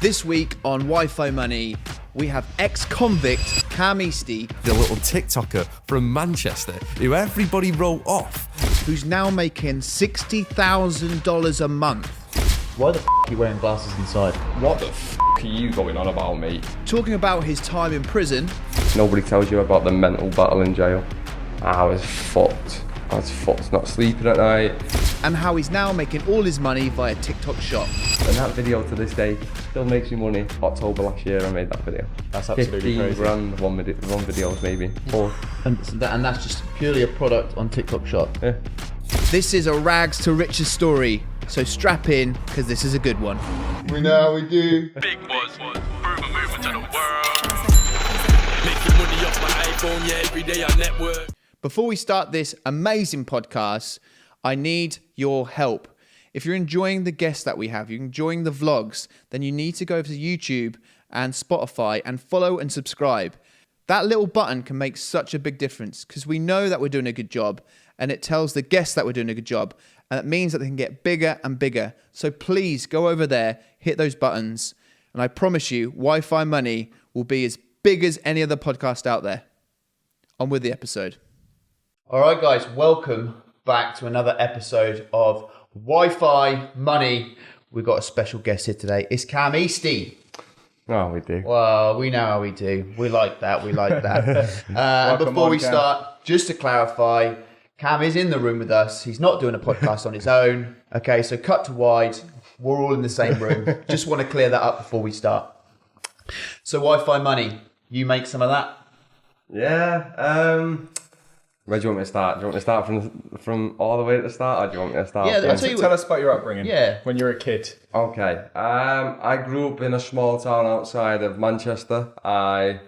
This week on Wi-Fi Money, we have ex-convict Cam Easty, the little TikToker from Manchester who everybody wrote off, who's now making $60,000 a month. Why the f*** are you wearing glasses inside? What the f*** are you going on about, mate? Talking about his time in prison. Nobody tells you about the mental battle in jail. I was fucked, not sleeping at night. And how he's now making all his money via TikTok Shop. And that video to this day still makes me money. October last year I made that video. That's absolutely 15 crazy. grand, one video maybe. Four. And that's just purely a product on TikTok Shop. Yeah. This is a rags to riches story, so strap in, because this is a good one. We know how we do. Big buzz, movement to the world. Making money off my iPhone, yeah, every day I network. Before we start this amazing podcast, I need your help. If you're enjoying the guests that we have, you're enjoying the vlogs, then you need to go over to YouTube and Spotify and follow and subscribe. That little button can make such a big difference because we know that we're doing a good job and it tells the guests that we're doing a good job, and it means that they can get bigger and bigger. So please go over there, hit those buttons, and I promise you Wi-Fi Money will be as big as any other podcast out there. On with the episode. All right, guys, welcome back to another episode of Wi-Fi Money. We've got a special guest here today. It's Cam Easty. Oh, we do. Well, we know how we do. We like that. And before we start, just to clarify, Cam is in the room with us. He's not doing a podcast on his own. Okay, so cut to wide. We're all in the same room. Just want to clear that up before we start. So Wi-Fi Money, you make some of that? Yeah. Where do you want me to start? Do you want me to start from all the way at the start, or do you want me to start? Yeah, I'll tell you Tell us about your upbringing. Yeah. When you were a kid. Okay. I grew up in a small town outside of Manchester. I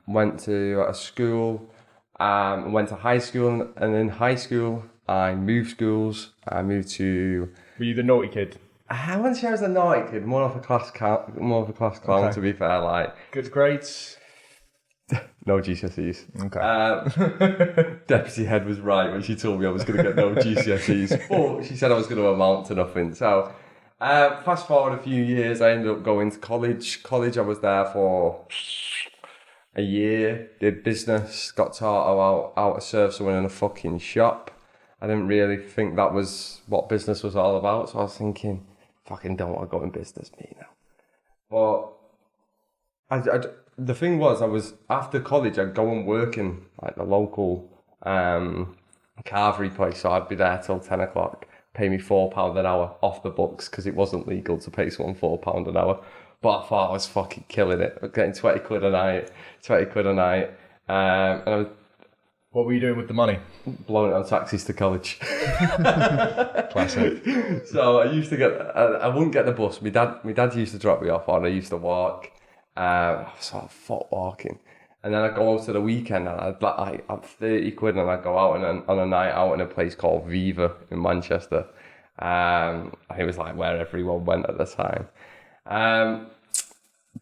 went to a school, went to high school, and in high school I moved schools. I moved to. Were you the naughty kid? I wouldn't say I was a naughty kid, more of a class clown, Okay. to be fair. Like Good grades? no GCSEs. Okay. Deputy head was right when she told me I was going to get no GCSEs, but she said I was going to amount to nothing. So, fast forward a few years, I ended up going to college. I was there for a year, did business, got taught about how to serve someone in a fucking shop. I didn't really think that was what business was all about, so I was thinking, fucking don't want to go in business, me now. But the thing was, I was after college, I'd go and work in like the local carvery place, so I'd be there till 10 o'clock, pay me £4 an hour off the books because it wasn't legal to pay someone £4 an hour. But I thought I was fucking killing it. I was getting 20 quid a night, and I was What were you doing with the money? blowing it on taxis to college. Classic. So I used to I wouldn't get the bus. My dad used to drop me off, and I used to walk. I was sort of foot walking, and then I'd go out to the weekend and I'd 30 quid and I'd go out on a night out in a place called Viva in Manchester. It was like where everyone went at the time.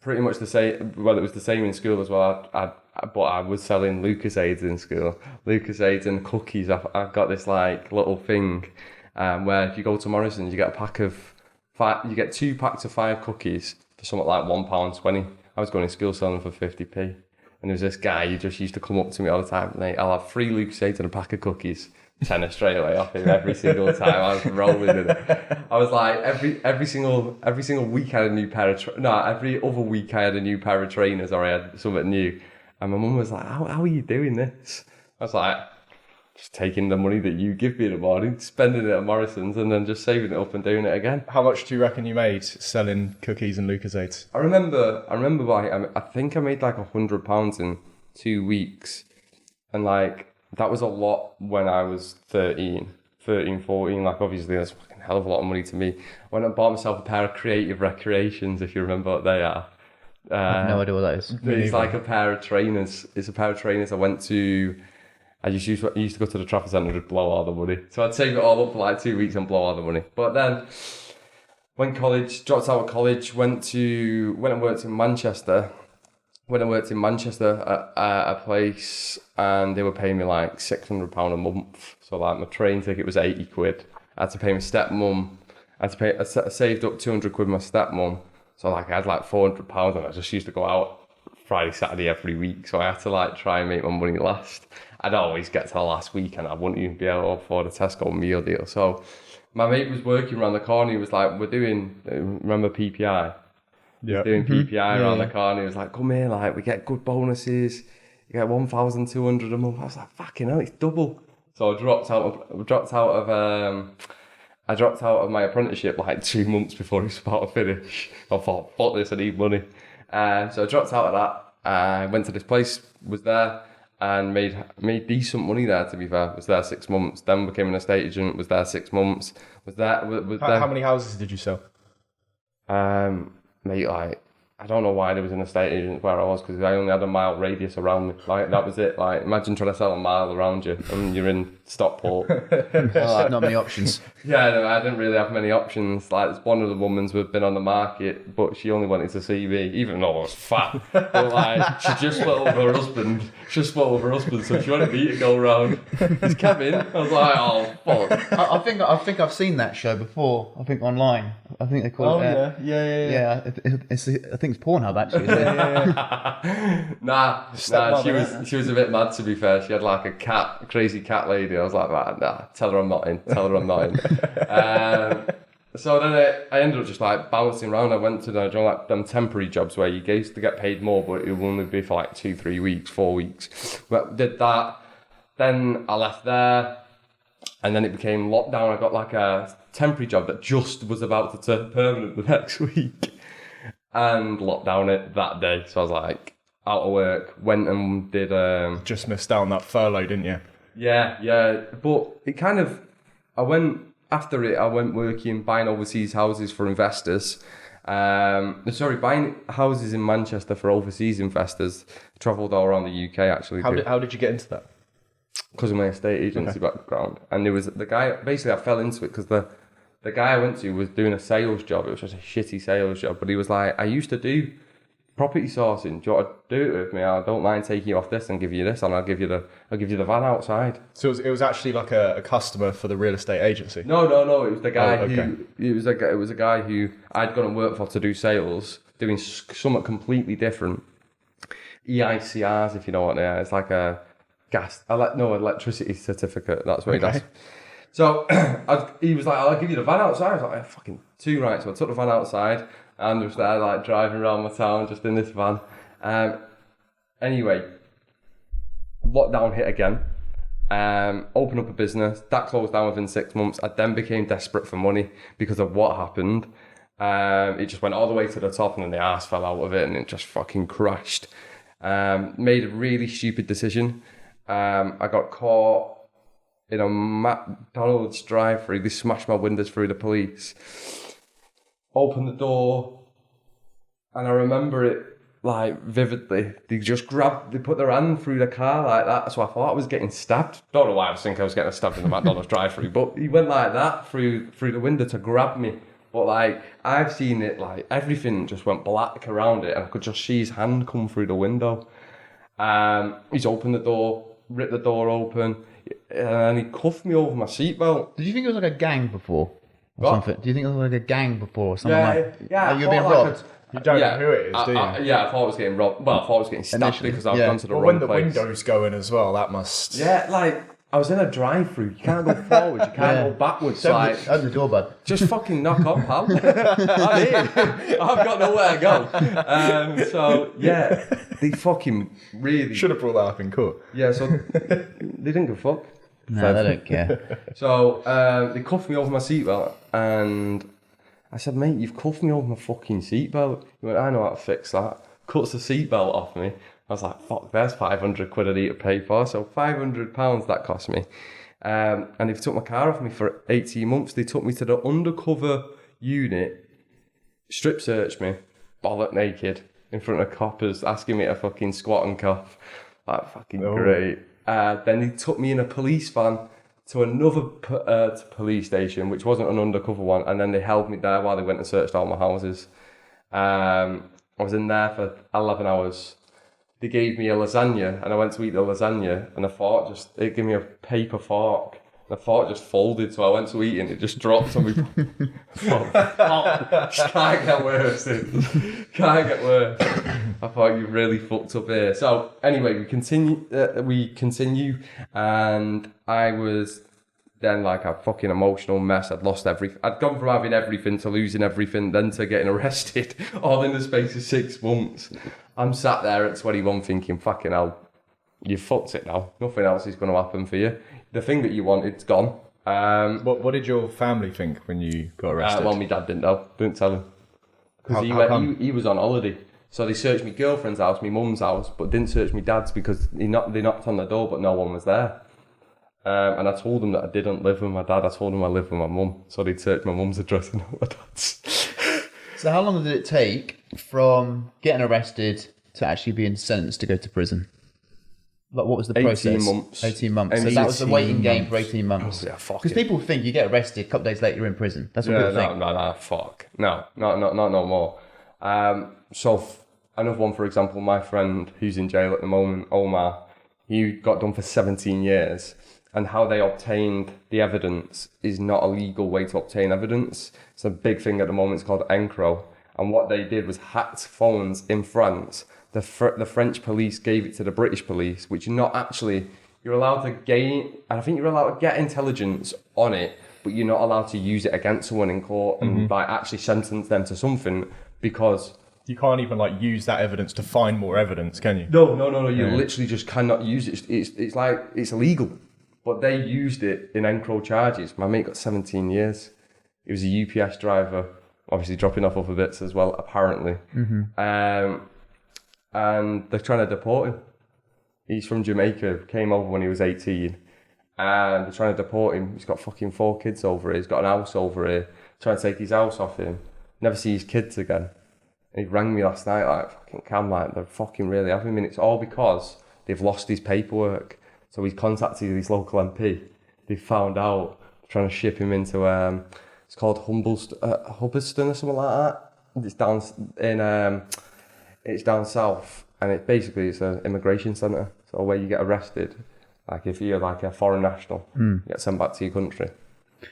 Pretty much the same. Well, it was the same in school as well. But I was selling Lucasades in school. Lucasades and cookies. I've got this like little thing where if you go to Morrison's, you get a pack of 5. You get 2 packs of 5 cookies for something like £1.20. I was going to school selling them for 50p. And there was this guy who just used to come up to me all the time. Mate, I'll have 3 Lucasades and a pack of cookies. Tenner straight away off him every single time. I was rolling in it. I was like every single week I had a new pair of every other week I had a new pair of trainers or I had something new. And my mum was like, how are you doing this? I was like, just taking the money that you give me in the morning, spending it at Morrison's, and then just saving it up and doing it again. How much do you reckon you made selling cookies and Lucasades? I remember like I think I made like £100 in 2 weeks, and like that was a lot when I was 13, 14. Like obviously that's a fucking hell of a lot of money to me. I went and bought myself a pair of Creative Recreations, if you remember what they are. I have no idea what that is. It's like a pair of trainers. It's a pair of trainers. I used to go to the Trafford Centre and blow all the money. So I'd save it all up for like 2 weeks and blow all the money. But then, dropped out of college, went and worked in Manchester. When I worked in Manchester at a place, and they were paying me like £600 a month. So like my train ticket was 80 quid. I had to pay my stepmum. I saved up 200 quid with my stepmum. So like I had like £400 and I just used to go out Friday, Saturday every week. So I had to like try and make my money last. I'd always get to the last week and I wouldn't even be able to afford a Tesco meal deal. So my mate was working around the corner. He was like, we're doing, remember PPI? Yeah. Doing PPI around the corner. He was like, come here, like we get good bonuses. You get 1,200 a month. I was like, fucking hell, it's double. So I dropped out of my apprenticeship like 2 months before it was about to finish. I thought, fuck this, I need money. So I dropped out of that. I went to this place, was there, and made decent money there, to be fair. Was there 6 months, then became an estate agent, was there 6 months. How many houses did you sell? Mate, like, I don't know why there was an estate agent where I was, because I only had a mile radius around me. Like, that was it. Like, imagine trying to sell a mile around you and you're in Stockport. Not many options. Yeah, no, I didn't really have many options. Like, one of the women's had been on the market, but she only wanted to see me, even though I was fat. But like, she just split over her husband. So she wanted me to go around. Is Cam in? I was like, oh fuck. I think I've seen that show before. I think online. I think they call it. Yeah. I think it's Pornhub actually. Nah. She was a bit mad, to be fair. She had like a crazy cat lady. I was like, nah, tell her I'm not in. So then I ended up just like bouncing around. I went to them temporary jobs where you used to get paid more, but it would only be for like 2, 3 weeks, 4 weeks. But did that. Then I left there, and then it became lockdown. I got like a temporary job that just was about to turn permanent the next week, and locked down it that day. So I was like out of work. Went and did. Just missed out on that furlough, didn't you? Yeah. But it kind of. After it, I went working, buying overseas houses for investors. Buying houses in Manchester for overseas investors. Travelled all around the UK, actually. How did you get into that? Because of my estate agency background. And there was the guy, basically I fell into it because the guy I went to was doing a sales job. It was just a shitty sales job. But he was like, I used to do property sourcing. Do you want to do it with me? I don't mind taking you off this and give you this, and I'll give you the van outside. So it was actually like a customer for the real estate agency? No. It was the guy it was a guy who I'd gone and worked for to do sales, doing something completely different. EICRs, if you know what they are. It's like a electricity certificate. That's what he does. So he was like, I'll give you the van outside. I was like, fucking too right. So I took the van outside and was there like driving around my town just in this van. Anyway, lockdown hit again. Opened up a business. That closed down within 6 months. I then became desperate for money because of what happened. It just went all the way to the top and then the arse fell out of it and it just fucking crashed. Made a really stupid decision. I got caught in a McDonald's drive-thru. They smashed my windows through, the police. Opened the door, and I remember it like vividly. They put their hand through the car like that, so I thought I was getting stabbed. Don't know why I was thinking I was getting stabbed in the McDonald's drive-thru, but he went like that through the window to grab me. But like, I've seen it, like everything just went black around it, and I could just see his hand come through the window. He's opened the door, ripped the door open, and he cuffed me over my seatbelt. Did you think it was like a gang before? What? Something? Do you think it was like a gang before or something Yeah. You're being robbed? You don't know who it is, do you? I thought I was getting robbed. Well, I thought I was getting stabbed Initially, because I've yeah. gone to the Well, wrong when the place. window's going as well, that must... Yeah, like, I was in a drive-thru. You can't go forward, you can't go backwards. Like, Open the door, bud. just fucking knock on, pal. I'm here. I've got nowhere to go. So, yeah, they fucking really... Should have brought that up in court. Yeah, so they didn't give a fuck. No, they don't care. So they cuffed me over my seatbelt, and I said, mate, you've cuffed me over my fucking seatbelt. He went, I know how to fix that. Cuts the seatbelt off me. I was like, fuck, there's 500 quid I need to pay for. So £500 that cost me. And they took my car off me for 18 months. They took me to the undercover unit, strip searched me, bollock naked, in front of coppers, asking me to fucking squat and cough. Like, fucking great. Then they took me in a police van to another police station, which wasn't an undercover one, and then they held me there while they went and searched all my houses. I was in there for 11 hours. They gave me a lasagna, and I went to eat the lasagna, and a fork, they gave me a paper fork The fork just folded, so I went to eat and it just dropped on me. Can't get worse. Can't get worse. I thought you really fucked up here. So anyway, we continue, and I was then like a fucking emotional mess. I'd lost everything. I'd gone from having everything to losing everything, then to getting arrested, all in the space of 6 months. I'm sat there at 21 thinking, fucking hell, you fucked it now. Nothing else is going to happen for you. The thing that you wanted's gone. What did your family think when you got arrested? Well, my dad didn't know. Didn't tell him. Because he was on holiday. So they searched my girlfriend's house, my mum's house, but didn't search my dad's because they knocked on the door, but no one was there. And I told them that I didn't live with my dad. I told them I lived with my mum. So they'd searched my mum's address and not my dad's. So how long did it take from getting arrested to actually being sentenced to go to prison? Like, what was the process? 18 months. 18 months. So that was the waiting game for 18 months. Yeah, fuck Because it. people think you get arrested, a couple of days later you're in prison. That's what people think. No, fuck. No more. So another one, for example, my friend who's in jail at the moment, Omar, he got done for 17 years. And how they obtained the evidence is not a legal way to obtain evidence. It's a big thing at the moment. It's called encro. And what they did was hacked phones in France. The French police gave it to the British police, which you're not actually... You're allowed to gain... I think you're allowed to get intelligence on it, but you're not allowed to use it against someone in court and like actually sentence them to something because... You can't even like use that evidence to find more evidence, can you? No. You literally just cannot use it. It's like... It's illegal. But they used it in encro charges. My mate got 17 years. He was a UPS driver, obviously dropping off other bits as well, apparently. And they're trying to deport him. He's from Jamaica, came over when he was 18, and they're trying to deport him. He's got fucking 4 kids over here. He's got an house over here. Trying to take his house off him. Never see his kids again. And he rang me last night like, fucking Cam, like, they're fucking really having him. And it's all because they've lost his paperwork. So he's contacted his local MP. They found out, trying to ship him into, it's called Hubberston or something like that. It's down in... It's down south, and it's an immigration centre. So where you get arrested, like if you're like a foreign national, you get sent back to your country.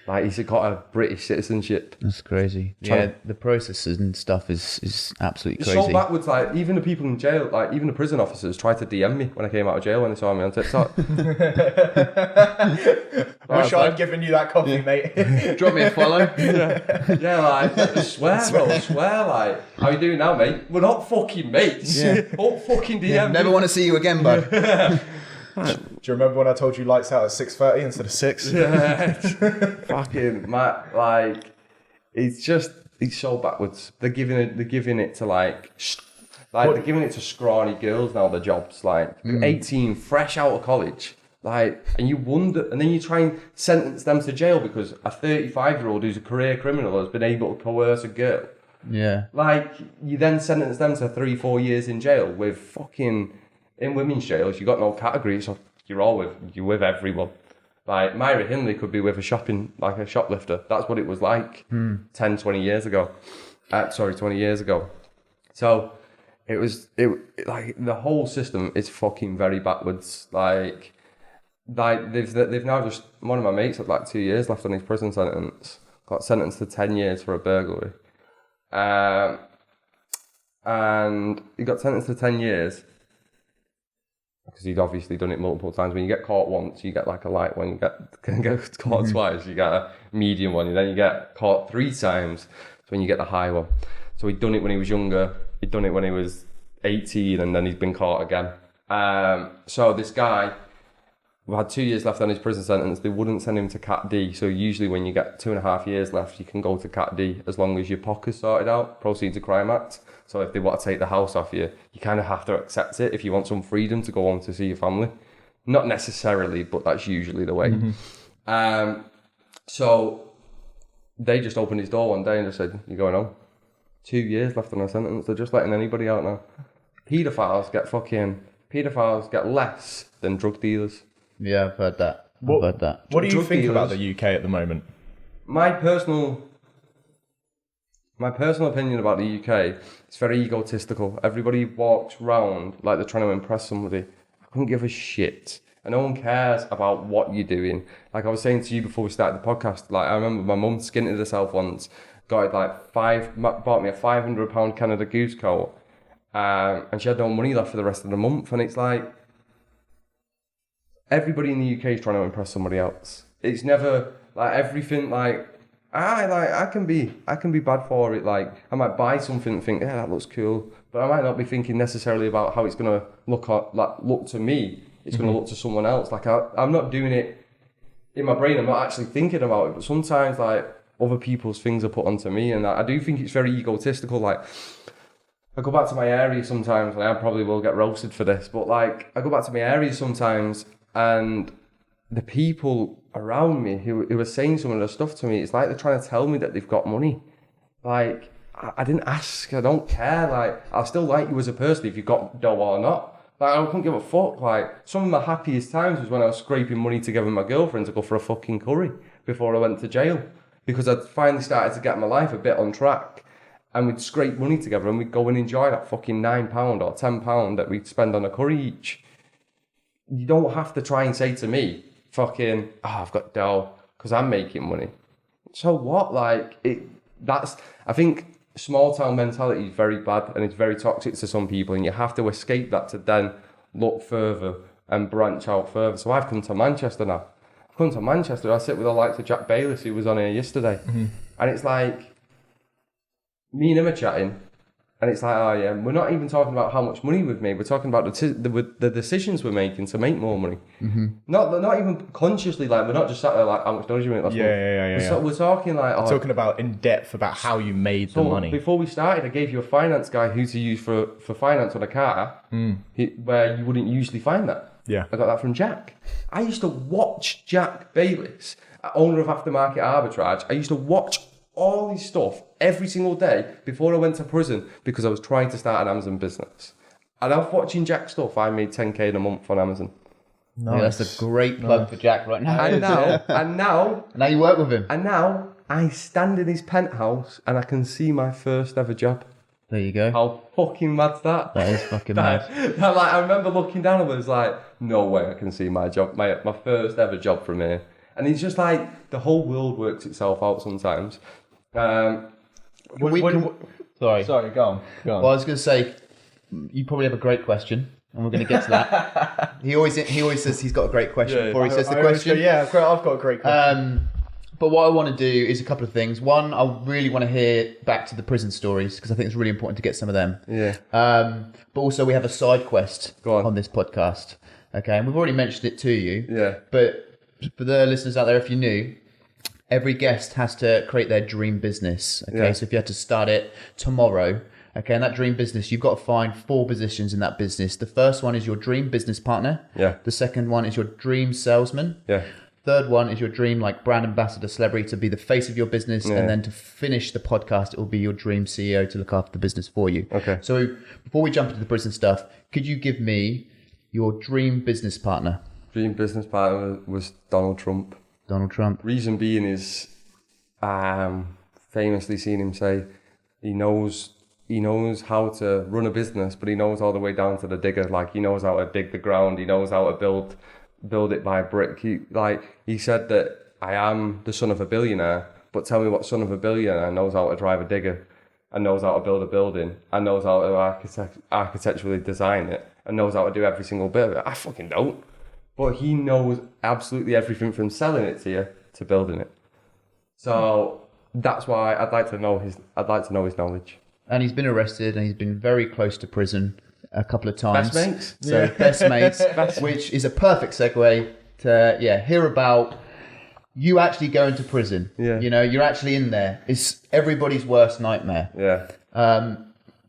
Like he's got a British citizenship. That's crazy. Yeah, the processes and stuff is absolutely crazy. It's so backwards. Like even the people in jail, like even the prison officers, tried to DM me when I came out of jail when they saw me on TikTok. I wish I'd given you that coffee, mate. Drop me a follow. Yeah, like I swear, bro. I swear, like how you doing now, mate? We're not fucking mates. Don't fucking DM. Never want to see you again, bud. Do you remember when I told you lights out at 6:30 instead of 6? Yeah, fucking like it's so backwards. They're giving it to they're giving it to scrawny girls now. The jobs 18, fresh out of college, and you wonder, and then you try and sentence them to jail because a 35-year-old who's a career criminal has been able to coerce a girl. Yeah, you then sentence them to 3-4 years in jail with fucking. In women's jails, you got no category, so you're with everyone. Like Myra Hindley could be with a shoplifter. That's what it was like 20 years ago. 20 years ago. So the whole system is fucking very backwards. Like they've now just, one of my mates had 2 years left on his prison sentence. Got sentenced to 10 years for a burglary. And he got sentenced to 10 years. Because he'd obviously done it multiple times. When you get caught once, you get a light one. You get caught twice, you get a medium one. And then you get caught 3 times. So when you get the high one. So he'd done it when he was younger. He'd done it when he was 18, and then he's been caught again. So this guy had 2 years left on his prison sentence. They wouldn't send him to Cat D. So usually when you get 2.5 years left, you can go to Cat D as long as your POC is sorted out, Proceeds of Crime Act. So if they want to take the house off you, you kind of have to accept it if you want some freedom to go home to see your family. Not necessarily, but that's usually the way. So they just opened his door one day and just said, "You're going home. 2 years left on a sentence." They're just letting anybody out now. Paedophiles get less than drug dealers. Yeah, I've heard that. What do you think about the UK at the moment? My personal opinion about the UK, it's very egotistical. Everybody walks round like they're trying to impress somebody. I couldn't give a shit. and no one cares about what you're doing. Like I was saying to you before we started the podcast, like I remember my mum skinted herself once, got it like bought me a £500 Canada Goose coat, and she had no money left for the rest of the month. And it's like, everybody in the UK is trying to impress somebody else. It's never like everything like, I can be bad for it. Like I might buy something and think, yeah, that looks cool, but I might not be thinking necessarily about how it's gonna look to me. It's gonna look to someone else. Like I'm not doing it in my brain. I'm not actually thinking about it. But sometimes like other people's things are put onto me, and I do think it's very egotistical. Like I go back to my area sometimes, and I probably will get roasted for this, but like I go back to my area sometimes, and the people around me who are saying some of the stuff to me, it's like they're trying to tell me that they've got money. Like, I didn't ask, I don't care. Like, I still like you as a person if you've got dough or not. Like, I couldn't give a fuck. Like, some of my happiest times was when I was scraping money together with my girlfriend to go for a fucking curry before I went to jail. Because I'd finally started to get my life a bit on track. And we'd scrape money together and we'd go and enjoy that fucking £9 or £10 that we'd spend on a curry each. You don't have to try and say to me, fucking, I've got dough because I'm making money. So what? Like, I think small town mentality is very bad and it's very toxic to some people, and you have to escape that to then look further and branch out further. So I've come to Manchester now. I sit with the likes of Jack Bayliss, who was on here yesterday. And it's like, me and him are chatting. And it's like, oh yeah, we're not even talking about how much money we've made. We're talking about the decisions we're making to make more money. Not even consciously, like, we're not just sat there like, how much dollars you make last month? Yeah. We're talking like... talking about in depth about how you made the money. Before we started, I gave you a finance guy who to use for finance on a car, where you wouldn't usually find that. Yeah. I got that from Jack. I used to watch Jack Bayliss, owner of Aftermarket Arbitrage. I used to watch all his stuff every single day before I went to prison because I was trying to start an Amazon business. And after watching Jack's stuff, I made 10k in a month on Amazon. Nice. Yeah, that's a great plug for Jack right now. And now you work with him. And now I stand in his penthouse and I can see my first ever job. There you go. How fucking mad's that? That is fucking mad. Like, I remember looking down and was like, no way I can see my job, my first ever job from here. And it's just like the whole world works itself out sometimes. Sorry, go on. Well, I was going to say, you probably have a great question, and we're going to get to that. He always says he's got a great question before he says the question. I've got a great question. But what I want to do is a couple of things. One, I really want to hear back to the prison stories because I think it's really important to get some of them. Yeah. But also we have a side quest Go on this podcast. Okay, and we've already mentioned it to you. Yeah. But for the listeners out there, if you're new, every guest has to create their dream business. Okay, Yeah. so if you had to start it tomorrow, okay, in that dream business, you've got to find 4 positions in that business. The first one is your dream business partner. Yeah. The second one is your dream salesman. Yeah. Third one is your dream like brand ambassador, celebrity, to be the face of your business. Yeah. And then to finish the podcast, it will be your dream CEO to look after the business for you. Okay. So before we jump into the prison stuff, could you give me your dream business partner? Dream business partner was Donald Trump. Donald Trump. Reason being is, famously seen him say, he knows how to run a business, but he knows all the way down to the digger. Like, he knows how to dig the ground. He knows how to build it by brick. He said that I am the son of a billionaire, but tell me what son of a billionaire knows how to drive a digger and knows how to build a building and knows how to architecturally design it and knows how to do every single bit of it. I fucking don't. But he knows absolutely everything from selling it to you to building it. So that's why I'd like to know his knowledge. And he's been arrested and he's been very close to prison a couple of times. Best mates. So best mates, which is a perfect segue to hear about you actually going to prison. Yeah. You know, you're actually in there. It's everybody's worst nightmare. Yeah.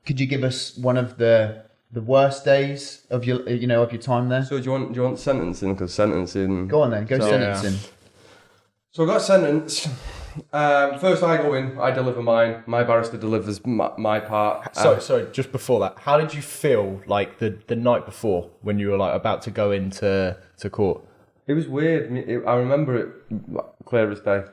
Could you give us one of the worst days of your time there? So do you want sentencing? Because sentencing. Go on then. Go sentencing. Yeah. So I got sentenced. First I go in, I deliver mine. My barrister delivers my part. Sorry, just before that, how did you feel like the night before when you were like about to go into court? It was weird. I remember it clear as day.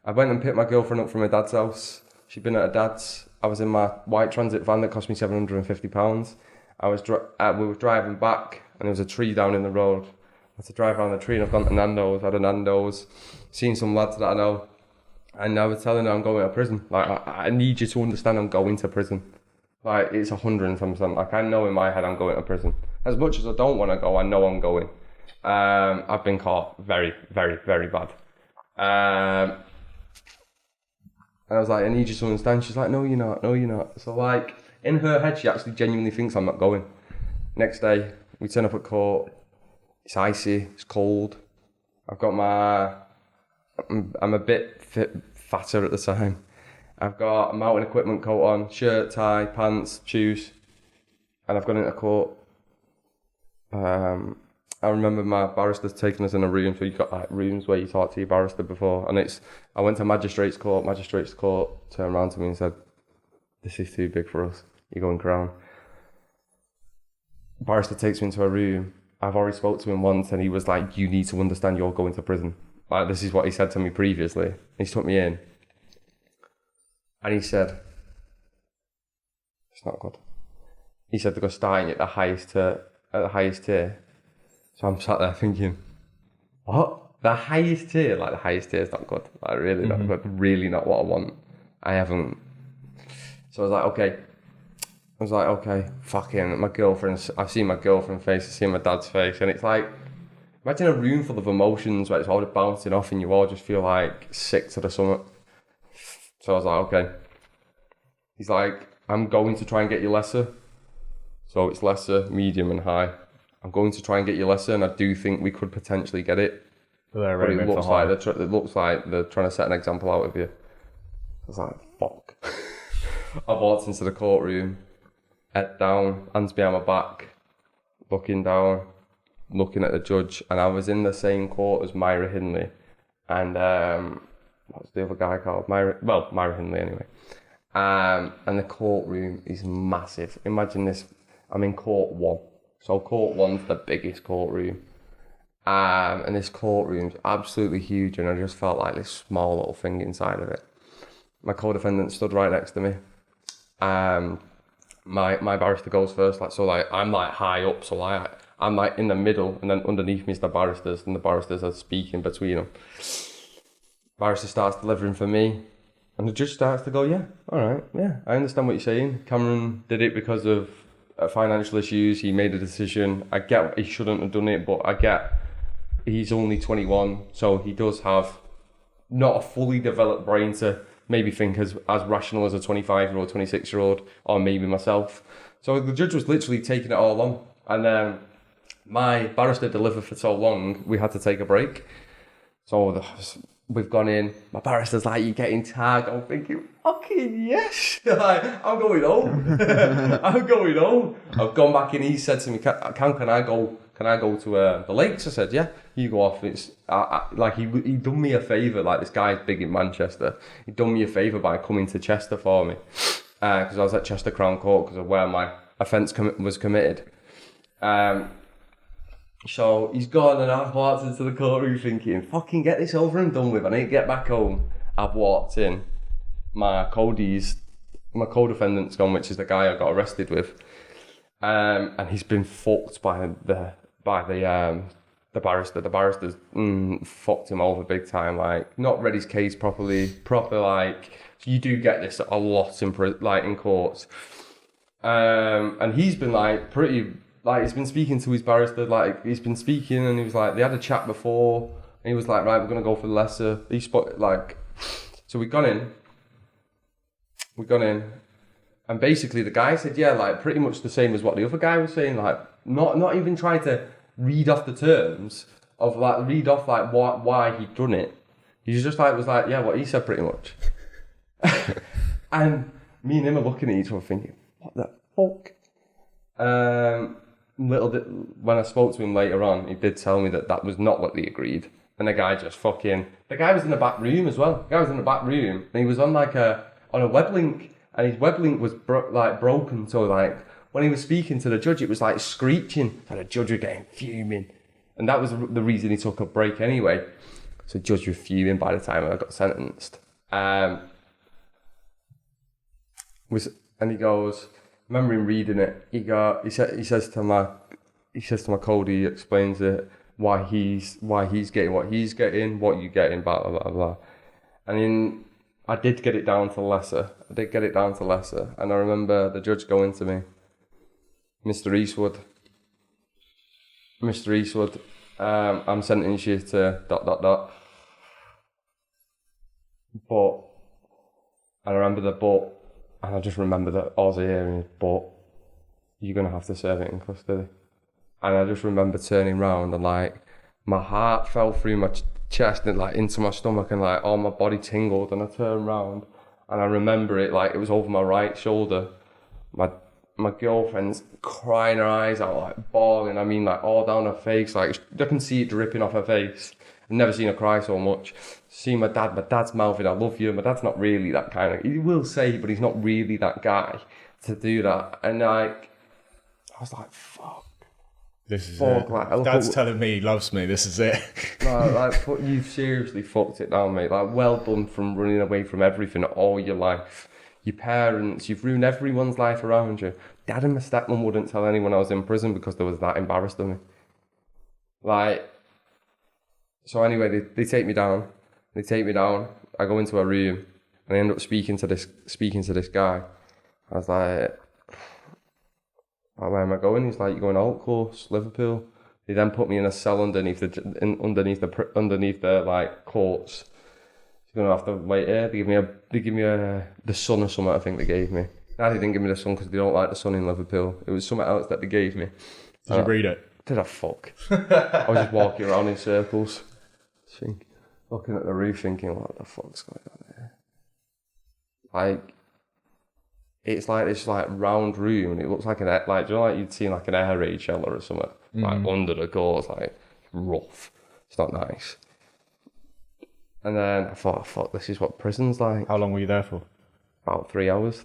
I went and picked my girlfriend up from her dad's house. She'd been at her dad's. I was in my white transit van that cost me £750. We were driving back and there was a tree down in the road. had to drive around the tree, and I've gone to Nando's, had a Nando's, seen some lads that I know, and I was telling her I'm going to prison. Like, I need you to understand I'm going to prison. Like, it's 100%. Like, I know in my head I'm going to prison. As much as I don't want to go, I know I'm going. I've been caught very, very, very bad. And I was like, I need you to understand. She's like, no, you're not. No, you're not. So, like, in her head, she actually genuinely thinks I'm not going. Next day, we turn up at court. It's icy. It's cold. I've got I'm a bit fatter at the time. I've got a mountain equipment coat on, shirt, tie, pants, shoes, and I've gone into court. I remember my barrister's taking us in a room, so you've got like rooms where you talk to your barrister before, and I went to magistrate's court turned around to me and said, this is too big for us, you're going Crown. Barrister takes me into a room. I've already spoke to him once, and he was like, you need to understand you're going to prison. Like, this is what he said to me previously. He took me in, and he said, it's not good. He said they're going to start at the highest tier. So I'm sat there thinking, what? The highest tier? Like, the highest tier is not good. Like, really not good. Really not what I want. I haven't. So I was like, okay, fucking, my girlfriend, I've seen my girlfriend's face, I've seen my dad's face, and it's like, imagine a room full of emotions where it's all just bouncing off and you all just feel like sick to the stomach. So I was like, okay. He's like, I'm going to try and get you lesser. So it's lesser, medium and high. I'm going to try and get you lesser, and I do think we could potentially get it. But it looks like they're trying to set an example out of you. I was like, fuck. I walked into the courtroom, head down, hands behind my back, looking down, looking at the judge, and I was in the same court as Myra Hindley, and what's the other guy called? Myra Hindley anyway. And the courtroom is massive. Imagine this, I'm in court 1. So court 1's the biggest courtroom. And this courtroom's absolutely huge, and I just felt like this small little thing inside of it. My co-defendant stood right next to me. My barrister goes first, I'm like high up, so I'm like in the middle, and then underneath me is the barristers, and the barristers are speaking between them. Barrister starts delivering for me, and the judge starts to go, yeah, all right, yeah, I understand what you're saying. Cameron did it because of financial issues. He made a decision. I get he shouldn't have done it, but I get he's only 21, so he does have not a fully developed brain to maybe think as rational as a 25-year-old, 26-year-old, or maybe myself. So the judge was literally taking it all on. And my barrister delivered for so long, we had to take a break. So we've gone in. My barrister's like, you're getting tagged. I'm thinking, fucking yes. Like, I'm going home. I'm going home. I've gone back in. He said to me, can I go to the lakes? I said, yeah, you go off. It's like he done me a favour. Like, this guy's big in Manchester. He done me a favour by coming to Chester for me, because I was at Chester Crown Court because of where my offence was committed. So he's gone, and I've walked into the courtroom thinking, fucking get this over and done with. I need to get back home. I've walked in. My co-defendant's gone, which is the guy I got arrested with, and he's been fucked by the barrister. The barrister's fucked him over big time. Like, not read his case properly. Like, you do get this a lot in courts. And he's been like pretty. Like, he's been speaking to his barrister, like, he's been speaking, and he was like, they had a chat before, and he was like, right, we're going to go for the lesser. So we've gone in, and basically the guy said, yeah, like, pretty much the same as what the other guy was saying, like, not even trying to read off the terms of, like, why he'd done it. He just, like, was like, yeah, what he said pretty much. And me and him are looking at each other thinking, what the fuck? When I spoke to him later on, he did tell me that was not what they agreed. And the guy the guy was in the back room as well. The guy was in the back room, and he was on a web link, and his web link was broken. So, like, when he was speaking to the judge, it was like screeching, and the judge was getting fuming. And that was the reason he took a break anyway. So the judge was fuming by the time I got sentenced. And he goes, I remember him reading it. He says to my code, he explains it. why he's getting what he's getting, what you getting, blah blah blah blah. And then I did get it down to lesser. And I remember the judge going to me, Mr. Eastwood, I'm sentencing you to ... But I remember the but, and I just remember that all I was hearing is, but you're going to have to serve it in custody. And I just remember turning round and like my heart fell through my chest and like into my stomach and like all my body tingled, and I turned round and I remember it like it was over my right shoulder. My girlfriend's crying her eyes out, like bawling, I mean like all down her face, like I can see it dripping off her face. I've never seen her cry so much. See my dad's mouthing, I love you. My dad's not really that kind of, he will say, but he's not really that guy to do that. And like, I was like, fuck. This is it. Like, Dad's telling me he loves me, this is it. like, you've seriously fucked it down, mate. Like, well done from running away from everything all your life. Your parents, you've ruined everyone's life around you. Dad and my stepmom wouldn't tell anyone I was in prison because they was that embarrassed of me. Like, so anyway, they take me down. I go into a room and I end up speaking to this guy. I was like, where am I going? He's like, you're going Alt Course, Liverpool. They then put me in a cell underneath the like courts. You're gonna have to wait here. They give me the sun or something. I think they gave me. Nah, they didn't give me the sun because they don't like the sun in Liverpool. It was something else that they gave me. Did you read it? Did I fuck? I was just walking around in circles, looking at the roof, thinking, what the fuck's going on here? Like, it's like this like round room, and it looks like do you know, like you'd seen like an air raid shelter or something, like under the courts, like rough. It's not nice. And then I thought, fuck, this is what prison's like. How long were you there for? About 3 hours.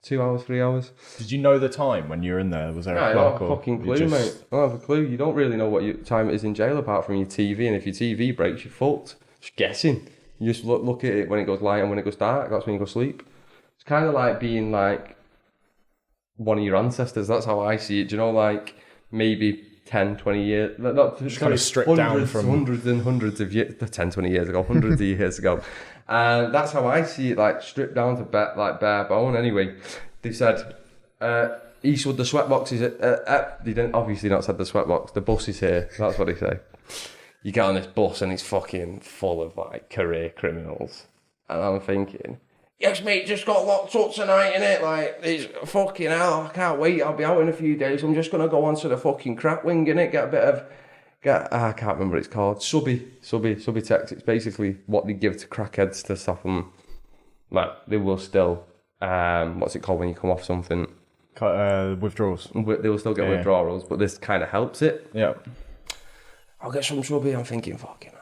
2 hours, 3 hours. Did you know the time when you were in there? Was there a clock? I don't have a fucking clue, mate. I don't have a clue. You don't really know what time it is in jail apart from your TV, and if your TV breaks, you're fucked. Just guessing. You just look at it when it goes light and when it goes dark. That's when you go sleep. It's kind of like being like one of your ancestors. That's how I see it. Do you know, like maybe 10, 20 years, not just kind of stripped down from hundreds and hundreds of years, 10, 20 years ago, hundreds of years ago. And that's how I see it, like stripped down to bare bone. Anyway, they said, Eastwood, the sweatbox is they didn't obviously not said the sweatbox, the bus is here. That's what they say. You get on this bus and it's fucking full of like career criminals. And I'm thinking, yes, mate, just got locked up tonight, innit? Like, it's fucking hell, I can't wait. I'll be out in a few days. I'm just going to go onto the fucking crack wing, innit? I can't remember what it's called. Subby text. It's basically what they give to crackheads to stop them. Like, they will still, what's it called when you come off something? Withdrawals. They will still get withdrawals, but this kind of helps it. Yeah. I'll get some subby. I'm thinking, fucking hell.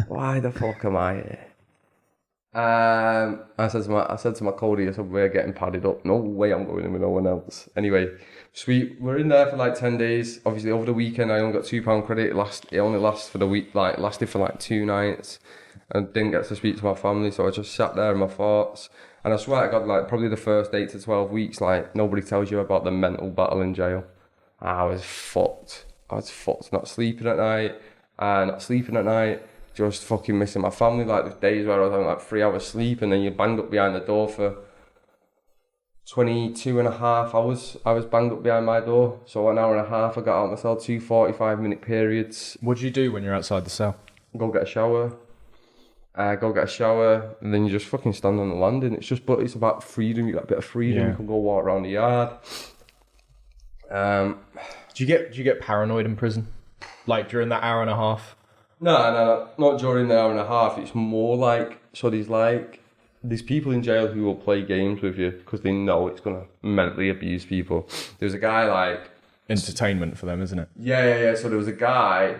Why the fuck am I here? I said to my Cody, I said, we're getting padded up. No way I'm going in with no one else. Anyway, we're in there for like 10 days. Obviously, over the weekend, I only got £2 credit. It only lasts for the week, like lasted for like 2 nights. And didn't get to speak to my family, so I just sat there in my thoughts. And I swear to God, like probably the first 8 to 12 weeks, like nobody tells you about the mental battle in jail. I was fucked. Not sleeping at night. Just fucking missing my family. Like there's days where I was having like 3 hours sleep and then you're banged up behind the door for 22 and a half hours. I was banged up behind my door. So an hour and a half I got out of my cell, 2 45-minute periods. What do you do when you're outside the cell? Go get a shower, and then you just fucking stand on the landing. It's about freedom. You got a bit of freedom. You can go walk around the yard. Do you get paranoid in prison? Like during that hour and a half? No, not during the hour and a half. It's more like, so there's people in jail who will play games with you because they know it's going to mentally abuse people. There's a guy like... Entertainment for them, isn't it? Yeah. So there was a guy,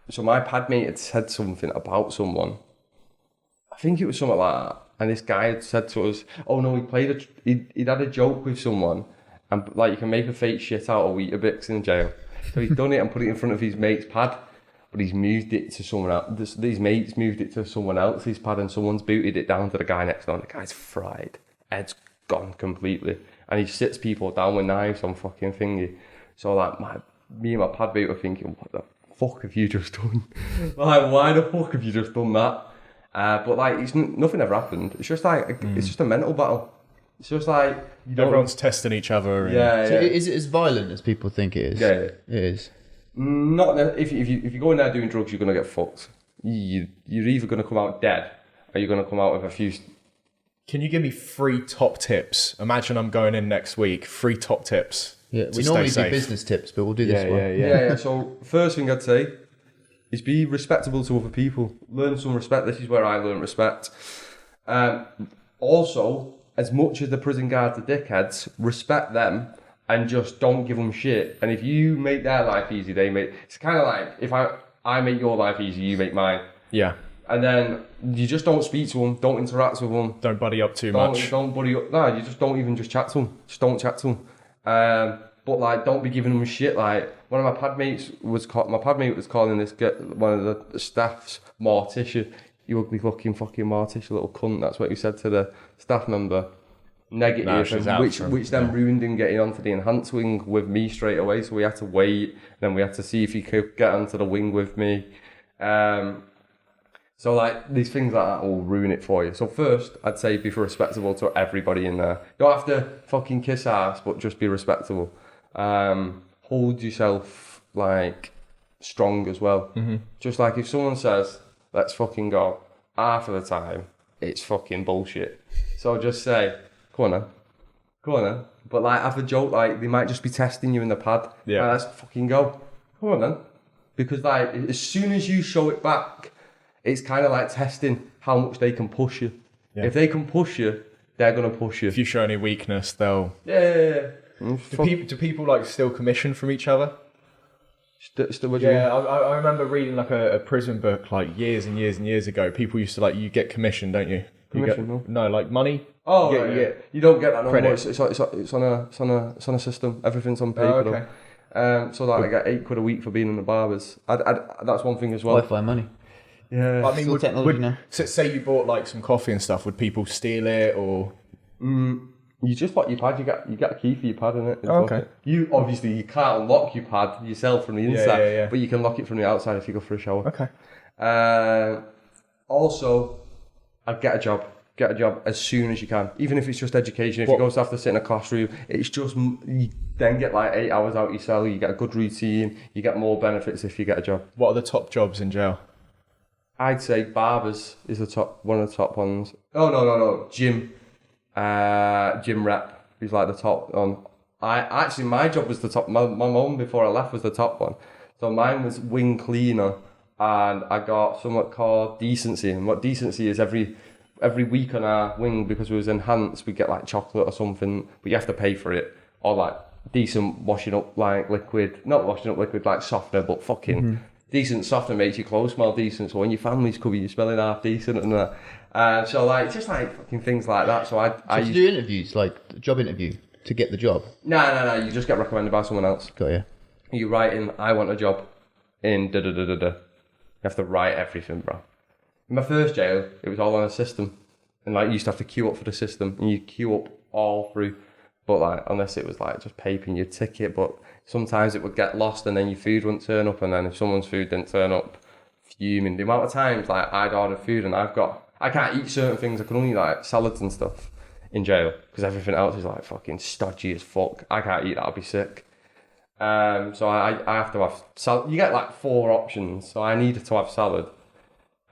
so my pad mate had said something about someone. I think it was something like that. And this guy had said to us, oh no, he'd had a joke with someone. And like you can make a fake shit out of Weetabix in jail. So he's done it and put it in front of his mate's pad. But he's moved it to someone else. These mates moved it to someone else's pad and someone's booted it down to the guy next door. And the guy's fried. Head's gone completely. And he sits people down with knives on fucking thingy. So like me and my padmate were thinking, what the fuck have you just done? Like, why the fuck have you just done that? But like, nothing ever happened. It's just like, it's just a mental battle. It's just like, everyone's testing each other. And... So is it as violent as people think it is? Yeah. It is. Not if you go in there doing drugs, you're gonna get fucked. You're either gonna come out dead, or you're gonna come out with a few. Can you give me 3 top tips? Imagine I'm going in next week. 3 top tips. Yeah, we normally do business tips, but we'll do this one. Yeah. So first thing I'd say is be respectable to other people. Learn some respect. This is where I learned respect. Also, as much as the prison guards are dickheads, respect them and just don't give them shit. And if you make their life easy, they make... It's kind of like, if I make your life easy, you make mine. Yeah. And then you just don't speak to them, don't interact with them. Don't buddy up too much. Don't buddy up. No, you just don't even just chat to them. Just don't chat to them. But like, don't be giving them shit. Like, one of my padmates was calling this one of the staff's Morticia. You ugly fucking Morticia little cunt. That's what he said to the staff member. Negative, which then ruined him getting onto the enhanced wing with me straight away. So we had to wait. Then we had to see if he could get onto the wing with me. So like, these things like that will ruin it for you. So first, I'd say be respectable to everybody in there. You don't have to fucking kiss ass, but just be respectable. Hold yourself like strong as well. Mm-hmm. Just like if someone says, let's fucking go, half of the time, it's fucking bullshit. So just say, come on then. But like, have a joke, like, they might just be testing you in the pad. Yeah. Like, let's fucking go. Come on then. Because like, as soon as you show it back, it's kind of like testing how much they can push you. Yeah. If they can push you, they're going to push you. If you show any weakness, they'll... Yeah. Do people like steal commission from each other? What do you mean? I remember reading like a prison book like years and years and years ago. People used to like, you get commission, don't you? No, like money. Oh, you don't get that no more. It's on a system. Everything's on paper. Oh, okay. So like, I get £8 a week for being in the barbers. That's one thing as well. Wi-Fi money. Yeah. I mean, technology now. So say you bought like some coffee and stuff. Would people steal it or? You just lock your pad. You get a key for your pad in it. Okay. You can't unlock your pad yourself from the inside, but you can lock it from the outside if you go for a shower. Okay. Also, I'd get a job. Get a job as soon as you can, even if it's just education. If you go to have to sit in a classroom, it's just, you then get like 8 hours out your cell. You get a good routine. You get more benefits if you get a job. What are the top jobs in jail? I'd say barbers is one of the top ones. Oh no, gym rep is like the top one. My job was the top. My mum before I left was the top one. So mine was wing cleaner, and I got somewhat called decency. And what decency is, every week on our wing, because we was enhanced, we get like chocolate or something, but you have to pay for it, or like decent washing up like liquid, not washing up liquid like softener, but fucking decent softener makes your clothes smell decent. So when your family's coming, you're smelling half decent and that. So like, just like fucking things like that. So I do interviews, like a job interview to get the job. No. You just get recommended by someone else. Got you. You write in, I want a job in da da da da da. You have to write everything, bro. In my first jail, it was all on a system. And like, you used to have to queue up for the system. And you queue up all through. But like, unless it was like just papering your ticket. But sometimes it would get lost and then your food wouldn't turn up. And then if someone's food didn't turn up, fuming. The amount of times like I'd order food and I can't eat certain things. I can only like salads and stuff in jail. Because everything else is like fucking stodgy as fuck. I can't eat that, I'll be sick. So I have to have salad. You get like 4 options. So I needed to have salad.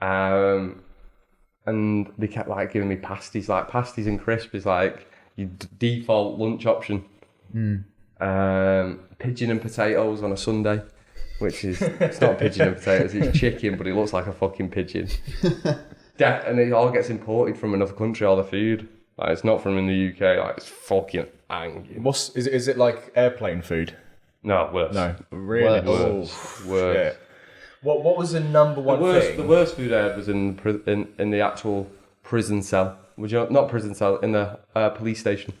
And they kept like giving me pasties. Like pasties and crisp is like your default lunch option. Pigeon and potatoes on a Sunday, which is, it's not pigeon and potatoes, it's chicken, but it looks like a fucking pigeon. And it all gets imported from another country, all the food. Like, it's not from in the UK. Like, it's fucking angry. Is it like airplane food? No, worse. No, really worse. Yeah. What was the number one thing? The worst food I had was in the actual prison cell. Not prison cell, in the police station.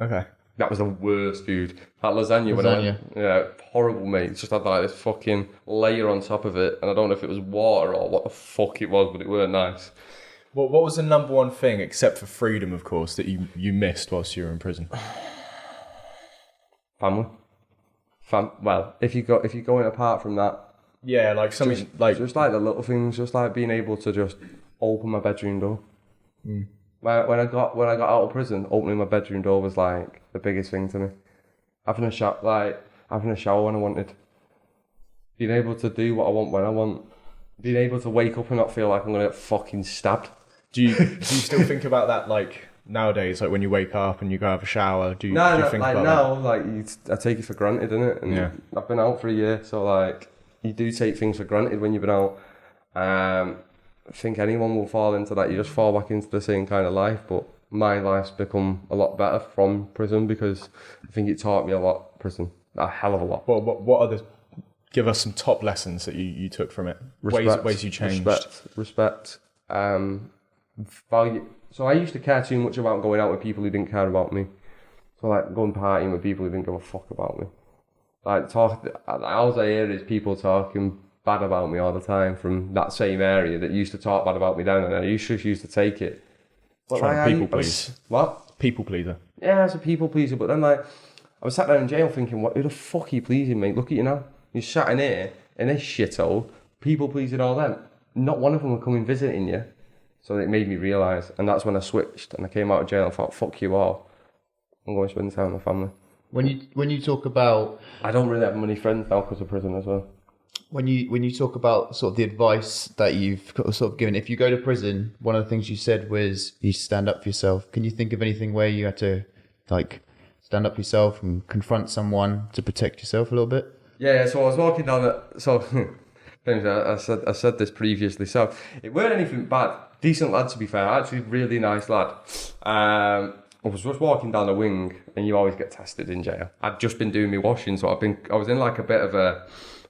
Okay. That was the worst food. That lasagna. When I went, horrible, mate. It just had like this fucking layer on top of it, and I don't know if it was water or what the fuck it was, but it weren't nice. What was the number one thing, except for freedom, of course, that you missed whilst you were in prison? Family. well, if you're going apart from that, Yeah, like something just like just like the little things, just like being able to just open my bedroom door. When I got out of prison, opening my bedroom door was like the biggest thing to me. Having a shower when I wanted, being able to do what I want when I want, being able to wake up and not feel like I'm gonna get fucking stabbed. Do you still think about that like nowadays? Like when you wake up and you go have a shower, do you think like about now, like I take it for granted, innit? And Yeah. I've been out for a year, so like you do take things for granted when you've been out. I think anyone will fall into that. You just fall back into the same kind of life, but my life's become a lot better from prison because I think it taught me a lot. Prison, a hell of a lot. What are the? Give us some top lessons that you took from it. Ways you changed. Respect. Value. So I used to care too much about going out with people who didn't care about me. So like going partying with people who didn't give a fuck about me. Like all I hear is people talking bad about me all the time from that same area that used to talk bad about me down there. I used to take it. But Trying to people please. What? People pleaser. Yeah, it's a people pleaser. But then like I was sat there in jail thinking, who the fuck are you pleasing, mate? Look at you now. You're sat in here in this shithole, people pleasing all them. Not one of them were coming visiting you. So it made me realise, and that's when I switched and I came out of jail and thought, fuck you all. I'm going to spend time with my family. When you talk about I don't really have many friends now because of prison as well. when you talk about sort of the advice that you've sort of given, if you go to prison, one of the things you said was you stand up for yourself. Can you think of anything where you had to like stand up for yourself and confront someone to protect yourself a little bit? Yeah, so I was walking down I said this previously, so it weren't anything bad. Decent lad, to be fair, actually really nice lad. I was just walking down the wing, and you always get tested in jail. I'd just been doing my washing, so I was in like a bit of a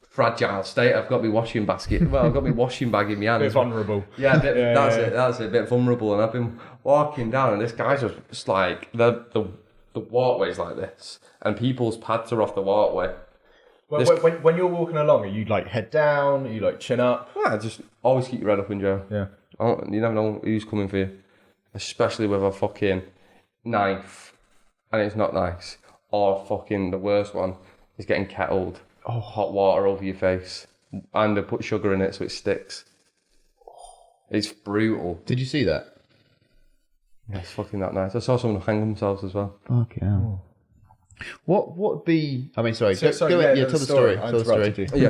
fragile state. I've got my washing basket. Well, I've got my washing bag in my hand. A bit vulnerable. Yeah, that's it. A bit vulnerable, and I've been walking down, and this guy's just like the walkway's like this, and people's pads are off the walkway. When you're walking along, are you like head down? Are you like chin up? Yeah, just always keep your head up in jail. Yeah. You never know who's coming for you, especially with a fucking knife, and it's not nice. Or fucking the worst one is getting kettled. Oh, hot water over your face, and they put sugar in it so it sticks. It's brutal. Did you see that? Yeah, it's fucking that nice. I saw someone hang themselves as well. Fucking hell. What would be? I mean, sorry. Tell the story. Tell the story. Yeah,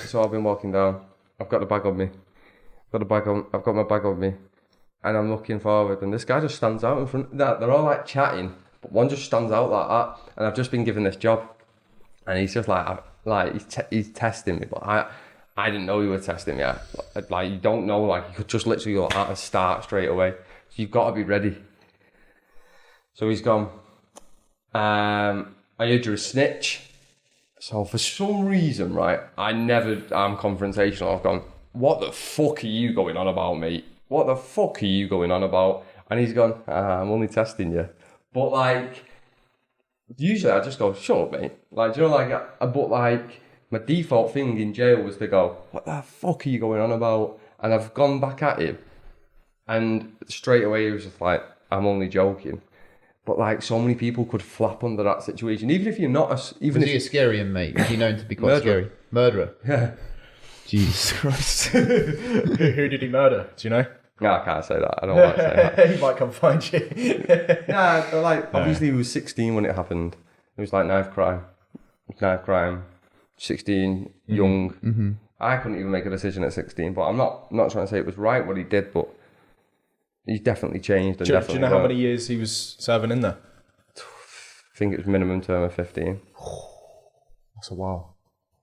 so I've been walking down. I've got the bag on me. I've got my bag on me, and I'm looking forward, and this guy just stands out in front. They're all like chatting, but one just stands out like that. And I've just been given this job, and he's just he's testing me, but I didn't know he was testing me. Like you don't know, like you could just literally go out and start straight away. So you've got to be ready. So he's gone. I heard you're a snitch. So for some reason, right, I'm confrontational. I've gone, what the fuck are you going on about, mate? What the fuck are you going on about? And he's gone, I'm only testing you. But like, usually I just go, shut up, mate. Like, do you know, like, but like, my default thing in jail was to go, what the fuck are you going on about? And I've gone back at him. And straight away he was just like, I'm only joking. But like, so many people could flap under that situation, even if you're not was he a scary mate? Was he known to be quite scary? Murderer. Yeah. Jesus Christ. Who did he murder? Do you know? No, I can't say that. I don't like saying that. He might come find you. Obviously he was 16 when it happened. It was like knife crime, 16, young. Mm-hmm. I couldn't even make a decision at 16, but I'm not trying to say it was right what he did, but he's definitely changed. And do you know how many years he was serving in there? I think it was minimum term of 15. That's a while.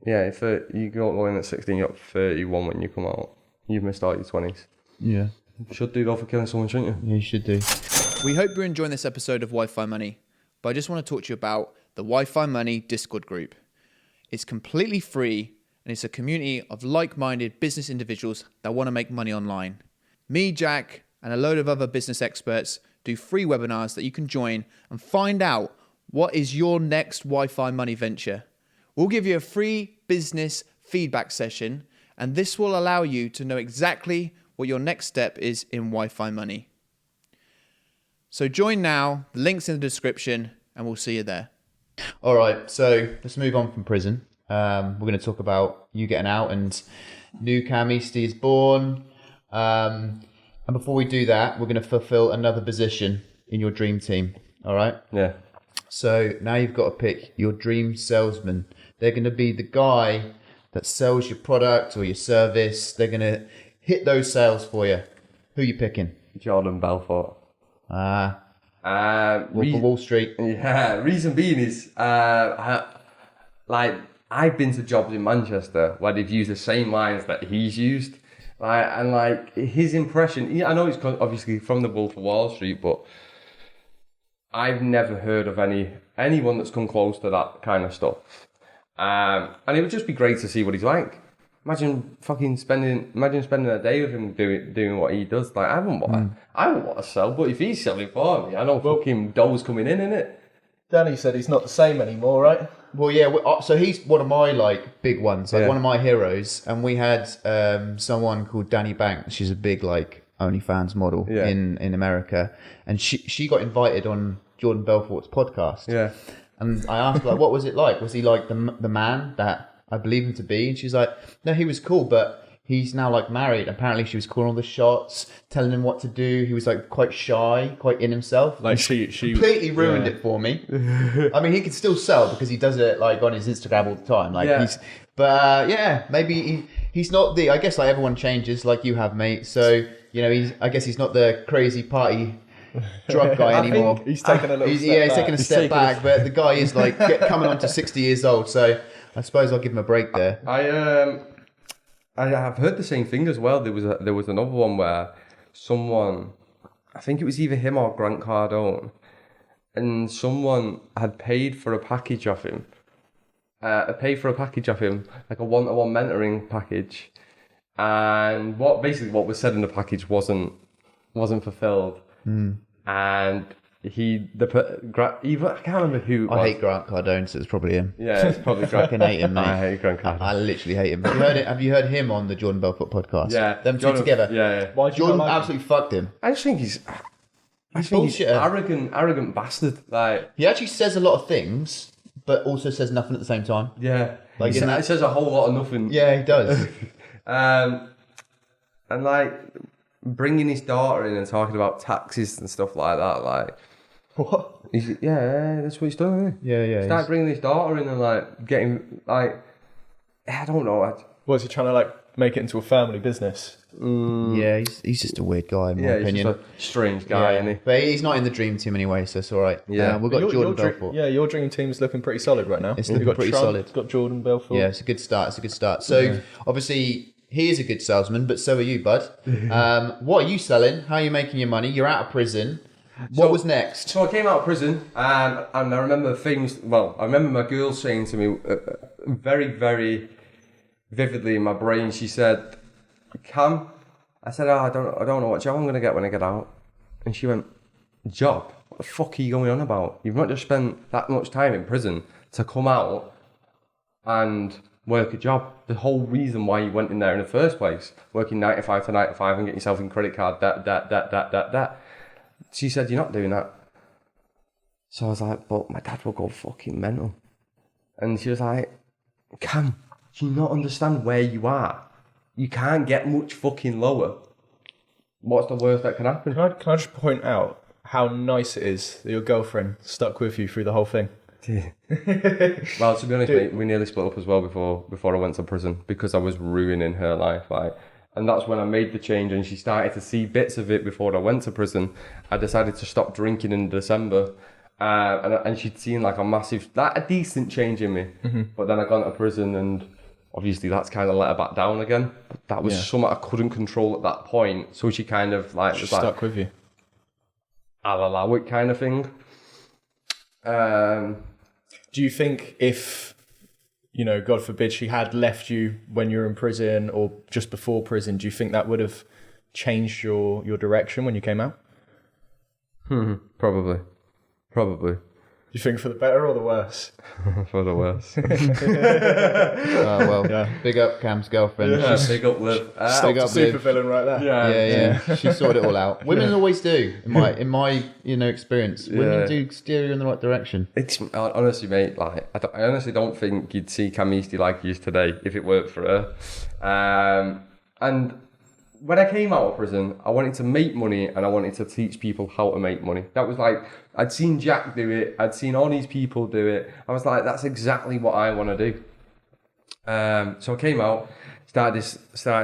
Yeah, if you go in at 16, you're 31 when you come out. You've missed out your 20s. Yeah. You should do that for killing someone, shouldn't you? Yeah, you should do. We hope you're enjoying this episode of Wi-Fi Money, but I just want to talk to you about the Wi-Fi Money Discord group. It's completely free, and it's a community of like-minded business individuals that want to make money online. Me, Jack, and a load of other business experts do free webinars that you can join and find out what is your next Wi-Fi money venture. We'll give you a free business feedback session, and this will allow you to know exactly what your next step is in Wi-Fi money. So join now, the link's in the description, and we'll see you there. All right, so let's move on from prison. We're going to talk about you getting out and new Cam Easty is born. And before we do that, we're going to fulfill another position in your dream team. All right? Yeah. So now you've got to pick your dream salesman. They're going to be the guy that sells your product or your service. They're going to hit those sales for you. Who are you picking? Jordan Belfort. Wolf of Wall Street. Yeah, reason being is, I've been to jobs in Manchester where they've used the same lines that he's used. And his impression, I know it's obviously from the Wolf of Wall Street, but I've never heard of anyone that's come close to that kind of stuff. And it would just be great to see what he's like. Imagine spending a day with him doing what he does. Like, I wouldn't want to sell, but if he's selling for me, I know fucking dough's coming in, innit? Danny said he's not the same anymore, right? Well, yeah. So he's one of my big ones, one of my heroes. And we had someone called Danny Banks. She's a big OnlyFans model in America, and she got invited on Jordan Belfort's podcast. Yeah. And I asked her, what was it like? Was he like the man that I believe him to be? And she's like, no, he was cool, but he's now married. Apparently she was calling all the shots, telling him what to do. He was quite shy, quite in himself. She completely ruined it for me. I mean, he can still sell because he does it on his Instagram all the time. Maybe he's not the, I guess everyone changes like you have, mate. So, I guess he's not the crazy party drug guy anymore. Think he's taken a little step he's back. taking a step back, but the guy is coming on to 60 years old. So I suppose I'll give him a break there. I have heard the same thing as well. There was another one where someone, I think it was either him or Grant Cardone, and someone had paid for a package of him. Like a one-to-one mentoring package, and what was said in the package wasn't fulfilled. And I can't remember who it was. I hate Grant Cardone, so it's probably him. Yeah, it's probably Grant. I fucking hate him, mate. I hate Grant Cardone. I literally hate him. Have you heard him on the Jordan Belfort podcast? Yeah, them two Jordan, together. Yeah. Why do you Jordan not like him? absolutely fucked him. I think he's arrogant bastard. He actually says a lot of things, but also says nothing at the same time. Yeah, Like he says a whole lot of nothing. Yeah, he does. And bringing his daughter in and talking about taxes and stuff like that, What? that's what he's doing. Isn't he? Yeah. Start bringing his daughter in and getting I don't know. Was he trying to make it into a family business? Yeah, he's just a weird guy in my He's opinion. just a strange guy, isn't he? But he's not in the dream team anyway, so it's all right. Yeah. We've got Jordan Belfort. Your dream team's looking pretty solid right now. It's looking pretty solid. It's got Jordan Belfort. Yeah, it's a good start. So obviously he is a good salesman, but so are you, bud. What are you selling? How are you making your money? You're out of prison. What was next? So I came out of prison, and I remember I remember my girl saying to me very, very vividly in my brain. She said, "Cam," I said, I don't know what job I'm going to get when I get out." And she went, "Job? What the fuck are you going on about? You've not just spent that much time in prison to come out and work a job. The whole reason why you went in there in the first place, working 9 to 5 to 9 to 5 and getting yourself in credit card, that. She said, "You're not doing that." So I was like, "But my dad will go fucking mental." And she was like, "Cam, do you not understand where you are? You can't get much fucking lower. What's the worst that can happen?" Can I just point out how nice it is that your girlfriend stuck with you through the whole thing? Well, to be honest, mate, we nearly split up as well before I went to prison because I was ruining her life. And that's when I made the change, and she started to see bits of it before I went to prison. I decided to stop drinking in December, and she'd seen a decent change in me. Mm-hmm. But then I got into prison, and obviously that's kind of let her back down again. But that was something I couldn't control at that point. So she kind of she stuck with you. I'll allow it kind of thing. Do you think if, God forbid, she had left you when you were in prison or just before prison, do you think that would have changed your direction when you came out? Probably. You think for the better or the worse? For the worse. Oh, well, big up Cam's girlfriend. Yeah, big up Liv. Stop big the up, Liv. super villain right there. Yeah. She sorted it all out. Women always do, in my experience. Women do steer you in the right direction. It's honestly, mate. Like, I honestly don't think you'd see Cam Easty like he is today if it worked for her. And when I came out of prison, I wanted to make money and I wanted to teach people how to make money. That was like, I'd seen Jack do it. I'd seen all these people do it. I was like, that's exactly what I want to do. So I came out, started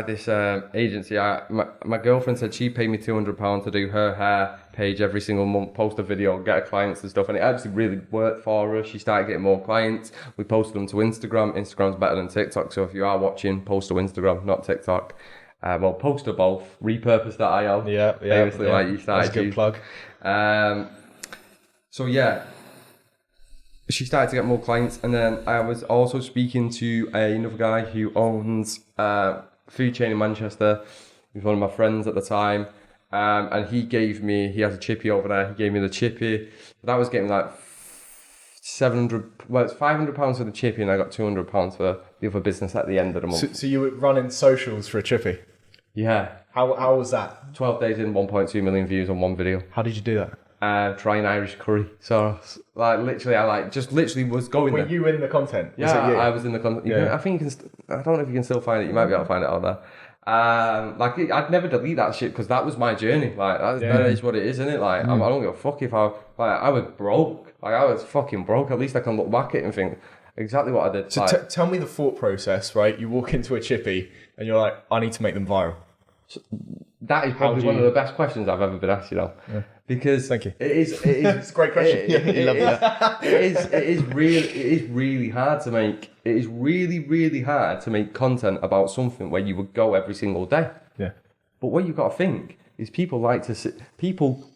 this agency. My girlfriend said she'd pay me £200 to do her hair page every single month, post a video, get her clients and stuff. And it actually really worked for her. She started getting more clients. We posted them to Instagram. Instagram's better than TikTok. So if you are watching, post to Instagram, not TikTok. Well, post to both. Repurpose.io. Yeah. Famously, like you started. That's a good plug. So yeah, she started to get more clients, and then I was also speaking to another guy who owns a food chain in Manchester. He was one of my friends at the time, and he has a chippy over there. He gave me the chippy. That was getting like £700. Well, it's £500 for the chippy, and I got £200 for the other business at the end of the month. So you were running socials for a chippy? Yeah. How was that? 12 days in, 1.2 million views on one video. How did you do that? Trying Irish curry sauce. Like literally, I was going Were there. you in the content? Yeah, I was in the content. I think you can. I don't know if you can still find it. You might be able to find it out there. I'd never delete that shit because that was my journey. Like that is what it is, isn't it? Like I don't give a fuck if I was broke. Like I was fucking broke. At least I can look back at it and think exactly what I did. So tell me the thought process. Right, you walk into a chippy and you're like, I need to make them viral. That is probably one of the best questions I've ever been asked, you know. Yeah. Because thank you. It is it's a great question. It is really hard to make. It is really hard to make content about something where you would go every single day. Yeah. But what you've got to think is people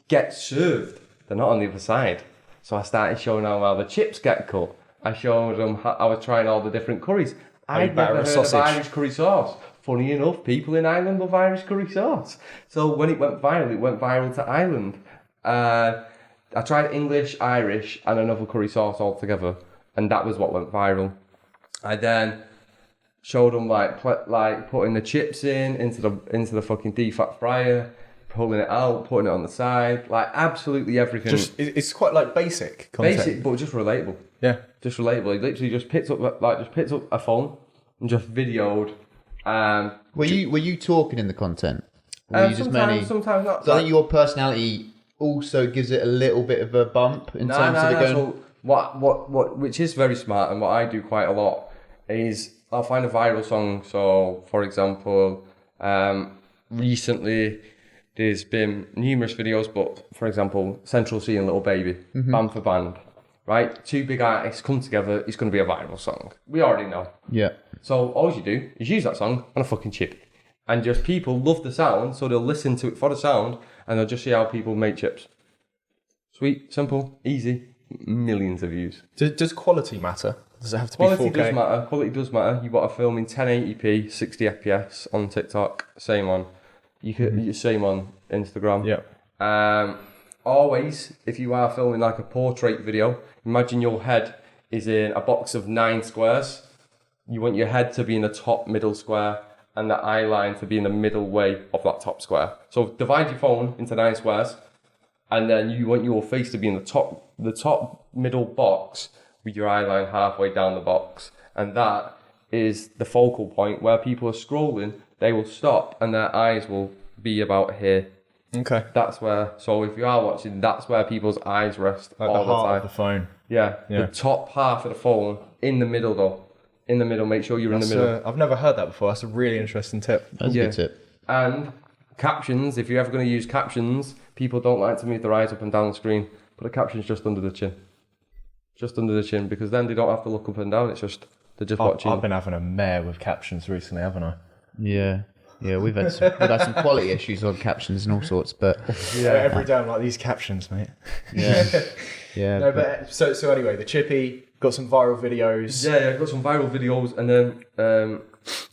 get served. They're not on the other side. So I started showing them how the chips get cut. I showed them how I was trying all the different curries. I'd never heard of Irish curry sauce. Funny enough, people in Ireland love Irish curry sauce. So when it went viral to Ireland. I tried English, Irish, and another curry sauce all together, and that was what went viral. I then showed them like putting the chips into the fucking deep-fat fryer, pulling it out, putting it on the side, like absolutely everything. It's quite like basic content. Basic, but just relatable. Yeah, just relatable. He literally just picked up a phone and just videoed. Were you talking in the content? Or were you just mainly? Sometimes not. So I think your personality also gives it a little bit of a bump in terms of it going. So what which is very smart, and what I do quite a lot is I'll find a viral song. So for example, recently there's been numerous videos, but for example, Central C and Little Baby, band for band, right? Two big artists come together. It's going to be a viral song. We already know. Yeah. So all you do is use that song on a fucking chip. And just people love the sound, so they'll listen to it for the sound, and they'll just see how people make chips. Sweet, simple, easy, millions of views. Does quality matter? Does it have to be 4K? Quality does matter. You've got to film in 1080p, 60 FPS on TikTok. Same on Instagram. Yeah. Always, if you are filming like a portrait video, imagine your head is in a box of 9 squares. You want your head to be in the top middle square, and the eye line to be in the middle way of that top square. So divide your phone into 9 squares, and then you want your face to be in the top middle box with your eye line halfway down the box. And that is the focal point where people are scrolling, they will stop and their eyes will be about here. Okay. That's where, so if you are watching, that's where people's eyes rest like all the heart time. Of the phone. Yeah, the top half of the phone, in the middle though. In the middle, make sure you're in the middle. I've never heard that before. That's a really interesting tip. That's a good tip. And captions, if you're ever going to use captions, people don't like to move their eyes up and down the screen. Put the captions just under the chin. Just under the chin, because then they don't have to look up and down. It's just, they're just watching. I've been having a mare with captions recently, haven't I? Yeah. Yeah, we've had some quality issues on captions and all sorts, but every day I'm like, these captions, mate. Yeah. Yeah. No, but so anyway, the chippy got some viral videos. Yeah, got some viral videos, and then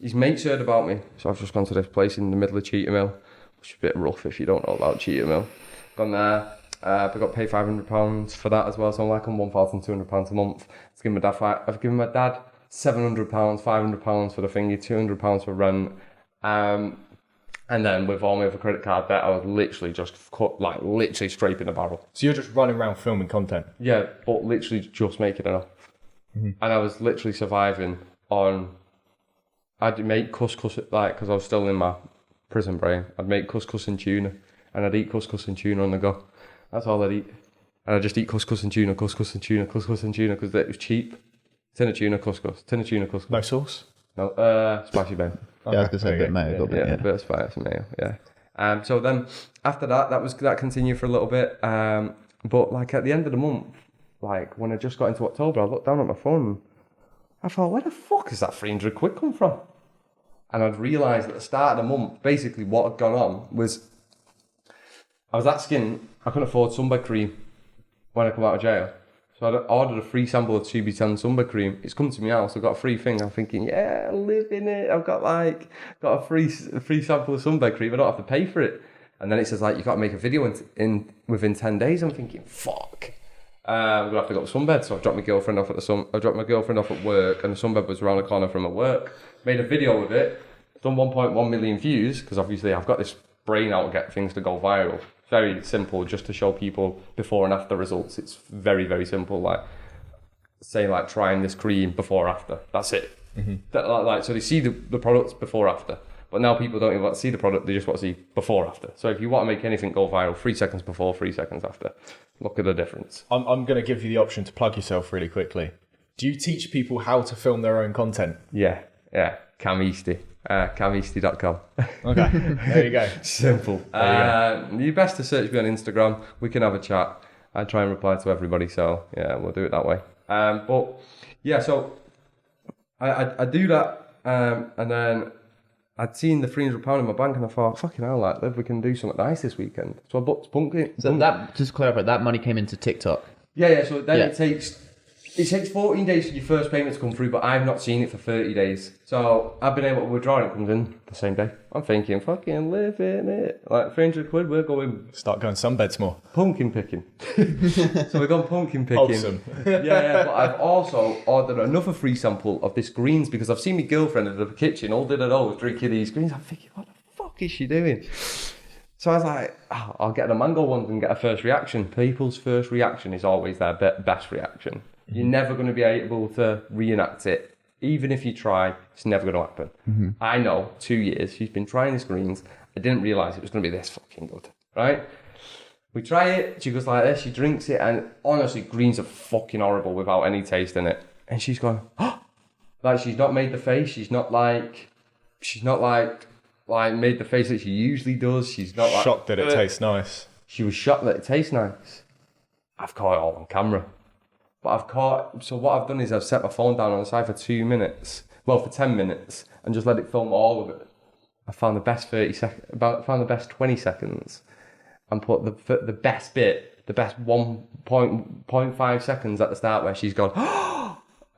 his mates heard about me, so I've just gone to this place in the middle of Cheetah Mill, which is a bit rough if you don't know about Cheetah Mill. Gone there, I got paid £500 for that as well, so I'm like on £1,200 a month. I've given my dad £700, £500 for the thingy, £200 for rent. And then with all my other credit card debt, I was literally just literally scraping the barrel. So you're just running around filming content? Yeah, but literally just making enough. And I was literally surviving on... I'd make couscous, because I was still in my prison brain. I'd make couscous and tuna, and I'd eat couscous and tuna on the go. That's all I'd eat. And I'd just eat couscous and tuna, because it was cheap. Tin of tuna, couscous. No sauce? No, spicy Ben. Yeah, I was going to say a bit of mayo. A bit of spicy mayo, yeah. So then, after that continued for a little bit. But like at the end of the month, like when I just got into October, I looked down at my phone and I thought, where the fuck is that 300 quid come from? And I'd realised at the start of the month, basically what had gone on was I was that skin, I couldn't afford sunbed cream when I come out of jail. So I ordered a free sample of 2B10 sunbed cream. It's come to me house. I've got a free thing. I'm thinking, yeah, live in it. I've got a free sample of sunbed cream. I don't have to pay for it. And then it says you got to make a video within 10 days. I'm thinking, fuck. I'm gonna have to go to sunbed. So I dropped my girlfriend off at work, and the sunbed was around the corner from her work. Made a video with it. Done 1.1 million views because obviously I've got this brain out to get things to go viral. Very simple, just to show people before and after results. It's very, very simple. Trying this cream before or after. That's it. So they see the products before or after. But now people don't even want to see the product, they just want to see before or after. So if you want to make anything go viral, 3 seconds before, 3 seconds after. Look at the difference. I'm going to give you the option to plug yourself really quickly. Do you teach people how to film their own content? Yeah. Cam Easty. CamEasty.com. Okay, there you go. Simple. You're best to search me on Instagram. We can have a chat. I try and reply to everybody, so yeah, we'll do it that way. So I do that, and then I'd seen the £300 in my bank, and I thought, fucking hell, Liv, we can do something nice this weekend. So I booked Pumpkin. So that, just to clarify, that money came into TikTok. Yeah. So then it takes 14 days for your first payment to come through, but I've not seen it for 30 days. So I've been able to withdraw and it comes in the same day. I'm thinking, fucking live in it. 300 quid, we're going... Start going sunbeds more. Pumpkin picking. So we've gone pumpkin picking. Wholesome. Yeah, but I've also ordered another free sample of this greens because I've seen my girlfriend in the kitchen all did it all drinking these greens. I'm thinking, what the fuck is she doing? So I was like, I'll get the mango ones and get a first reaction. People's first reaction is always their best reaction. You're never going to be able to reenact it. Even if you try, it's never going to happen. I know, 2 years, she's been trying these greens. I didn't realise it was going to be this fucking good, right? We try it, she goes like this, she drinks it, and honestly, greens are fucking horrible without any taste in it. And she's going, she's not made the face, she's not made the face that she usually does. She's not shocked that it tastes nice. She was shocked that it tastes nice. I've caught it all on camera. So what I've done is I've set my phone down on the side for 2 minutes, for 10 minutes, and just let it film all of it. I found the best 20 seconds, and put the best bit, the best 1.5 seconds at the start where she's gone,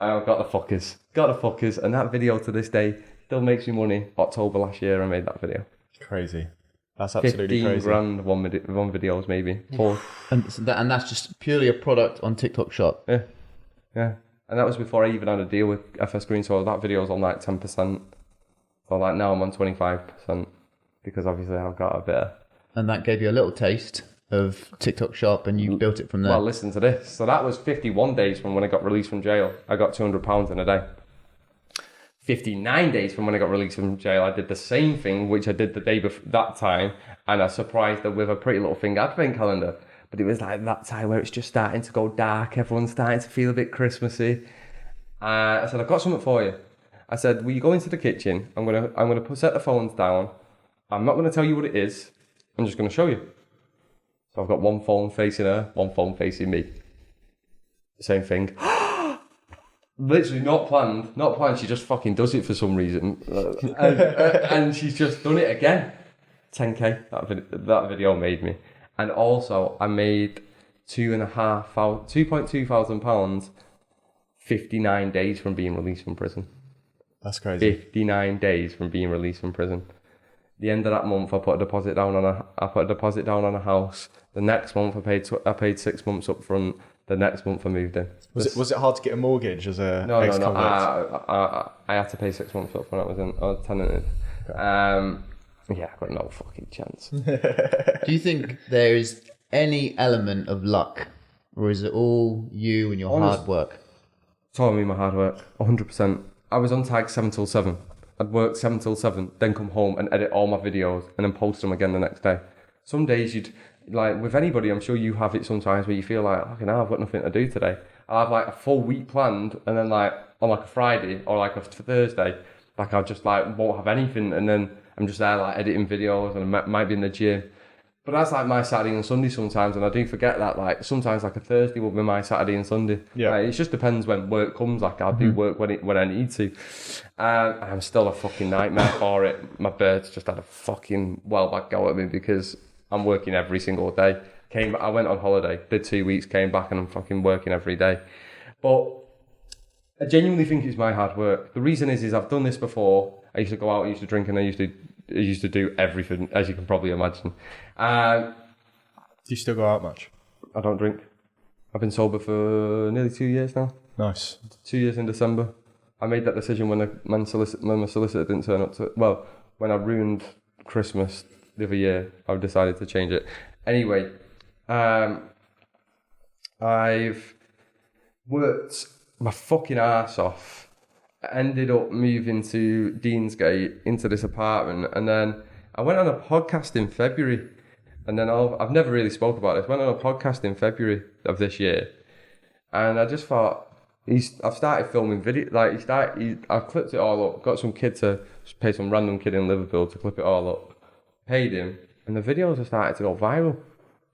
and I've got the fuckers, and that video to this day still makes me money. October last year I made that video. Crazy. That's absolutely 15 crazy. grand, one videos maybe. And that's just purely a product on TikTok Shop. Yeah. And that was before I even had a deal with FS Green, so that video was on 10%. So now I'm on 25% because obviously I've got a bit of... And that gave you a little taste of TikTok Shop and you built it from there. Well, listen to this. So that was 51 days from when I got released from jail. I got £200 in a day. 59 days from when I got released from jail, I did the same thing, which I did the day before that time, and I surprised her with a Pretty Little Thing advent calendar. But it was like that time where it's just starting to go dark, everyone's starting to feel a bit Christmassy. I said, I've got something for you. I said, will you go into the kitchen? I'm gonna set the phones down. I'm not gonna tell you what it is. I'm just gonna show you. So I've got one phone facing her, one phone facing me. Same thing. Literally not planned. She just fucking does it for some reason, and she's just done it again. 10k that video made me, and also I made £2,200 59 days from being released from prison. That's crazy. 59 days from being released from prison. The end of that month, I put a deposit down on a house. The next month, I paid 6 months up front. The next month, I moved in. Was it hard to get a mortgage as a No. ex-convict? I had to pay 6 months up front. I was tenanted. Yeah, I got no fucking chance. Do you think there is any element of luck, or is it all you and your hard work? It's all me, my hard work, 100%. I was on tag 7 till 7. I'd work 7 till 7, then come home and edit all my videos and then post them again the next day. Some days you'd, like with anybody, I'm sure you have it sometimes where you feel like, okay, now I've got nothing to do today. I'll have like a full week planned and then like on like a Friday or like a Thursday, like I'll just like won't have anything and then I'm just there like editing videos and I might be in the gym. But that's like my Saturday and Sunday sometimes, and I do forget that. Like sometimes, like a Thursday will be my Saturday and Sunday. Yeah, like, it just depends when work comes. Like I'll do work when I need to. And I'm still a fucking nightmare for it. My birds just had a fucking back go at me because I'm working every single day. I went on holiday, did 2 weeks, came back, and I'm fucking working every day. But I genuinely think it's my hard work. The reason is I've done this before. I used to go out, I used to drink, and I used to do everything, as you can probably imagine. Do you still go out much? I don't drink. I've been sober for nearly 2 years now. Nice. 2 years in December. I made that decision when my solicitor didn't turn up to... Well, when I ruined Christmas the other year, I decided to change it. Anyway, I've worked my fucking arse off. I ended up moving to Deansgate into this apartment, and then I went on a podcast in February, and then I've never really spoke about this. Went on a podcast in February of this year, and I just thought I've started filming video. Like I've clipped it all up. Got some kid to pay some random kid in Liverpool to clip it all up. Paid him, and the videos have started to go viral.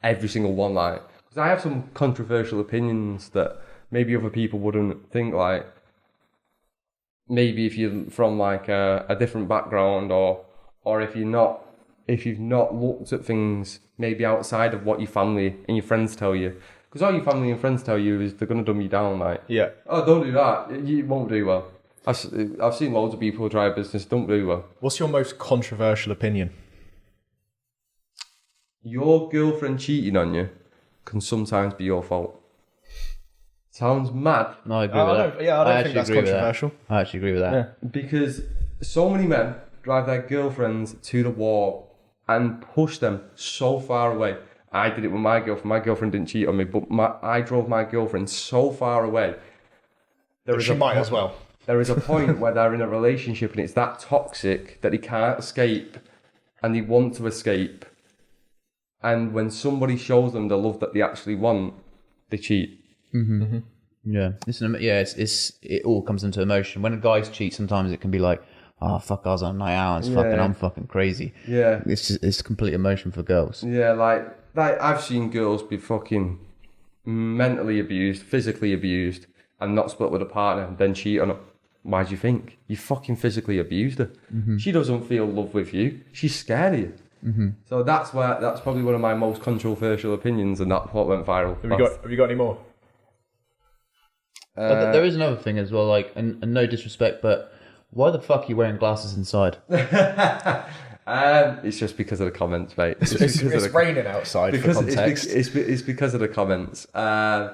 Every single one, like, because I have some controversial opinions that maybe other people wouldn't think like. Maybe if you're from like a different background or if you've not looked at things maybe outside of what your family and your friends tell you, because all your family and friends tell you is they're going to dumb you down, like, yeah, oh, don't do that, you won't do well. I've seen loads of people try a business, don't do well. What's your most controversial opinion? Your girlfriend cheating on you can sometimes be your fault. Sounds mad. No, I agree with that. I don't think that's controversial. I actually agree with that. Yeah. Because so many men drive their girlfriends to the wall and push them so far away. I did it with my girlfriend. My girlfriend didn't cheat on me, but I drove my girlfriend so far away. She might as well. There is a point where they're in a relationship and it's that toxic that they can't escape and they want to escape. And when somebody shows them the love that they actually want, they cheat. Mm-hmm. Yeah, it all comes into emotion. When a guys cheat, sometimes it can be like, oh fuck, I was on a night out and I'm fucking crazy. Yeah, it's complete emotion for girls. Yeah, like I've seen girls be fucking mentally abused, physically abused, and not split with a partner, and then cheat on her. Why do you think? You fucking physically abused her. Mm-hmm. She doesn't feel love with you. She's scared of you. Mm-hmm. So that's probably one of my most controversial opinions, and that's what went viral. Have you got any more? There is another thing as well, like, and no disrespect, but why the fuck are you wearing glasses inside? It's just because of the comments, mate. It's raining outside. Because for context. it's because of the comments. I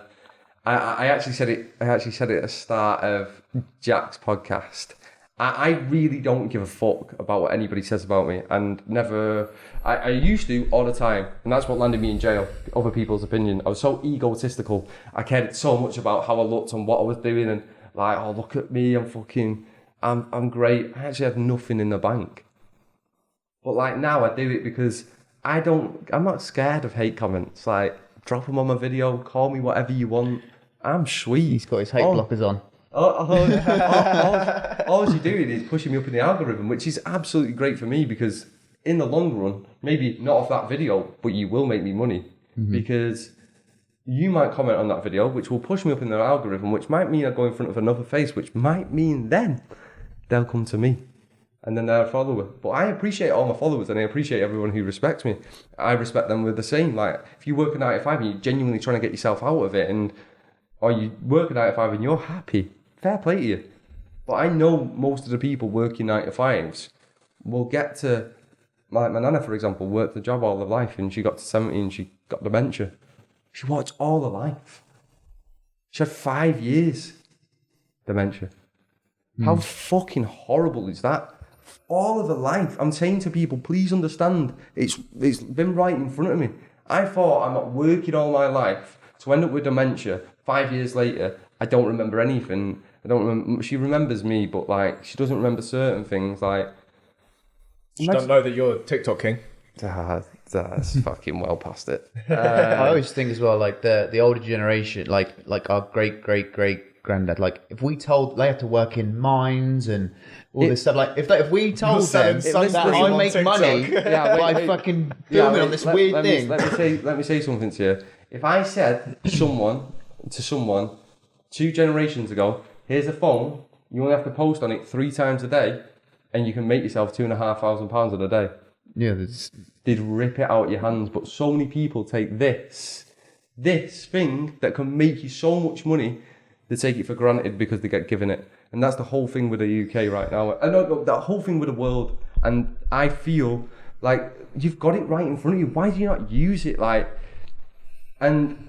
actually said it. At the start of Jack's podcast. I really don't give a fuck about what anybody says about me, and never. I used to all the time, and that's what landed me in jail. Other people's opinion. I was so egotistical. I cared so much about how I looked and what I was doing, and like, oh, look at me, I'm great. I actually had nothing in the bank. But like now, I do it because I'm not scared of hate comments. Like, drop them on my video, call me whatever you want. I'm sweet. He's got his hate blockers on. All you're doing is pushing me up in the algorithm, which is absolutely great for me because in the long run, maybe not off that video, but you will make me money because you might comment on that video, which will push me up in the algorithm, which might mean I go in front of another face, which might mean then they'll come to me and then they're a follower. But I appreciate all my followers and I appreciate everyone who respects me. I respect them with the same. Like, if you work a 9 to 5 and you're genuinely trying to get yourself out of it, or you work a 9 to 5 and you're happy, fair play to you. But I know most of the people working 9 to 5s will get to my nana, for example, worked the job all her life, and she got to 70 and she got dementia. She worked all her life. She had 5 years dementia. How fucking horrible is that? All of her life. I'm saying to people, please understand, it's been right in front of me. I thought I'm not working all my life to end up with dementia. 5 years later, I don't remember anything. I don't remember. She remembers me, but like she doesn't remember certain things. Like She don't know that you're TikTok king. That's fucking well past it. I always think as well, like the older generation, like our great granddad, like if we told they have to work in mines and all this stuff, like if we told them that I make money by fucking filming on this weird thing. Let me say something to you. If I said to someone 2 generations ago, here's a phone, you only have to post on it 3 times a day, and you can make yourself £2,500 in a day. Yeah, They'd rip it out of your hands. But so many people take this thing that can make you so much money, they take it for granted because they get given it. And that's the whole thing with the UK right now. And that whole thing with the world. And I feel like you've got it right in front of you. Why do you not use it? And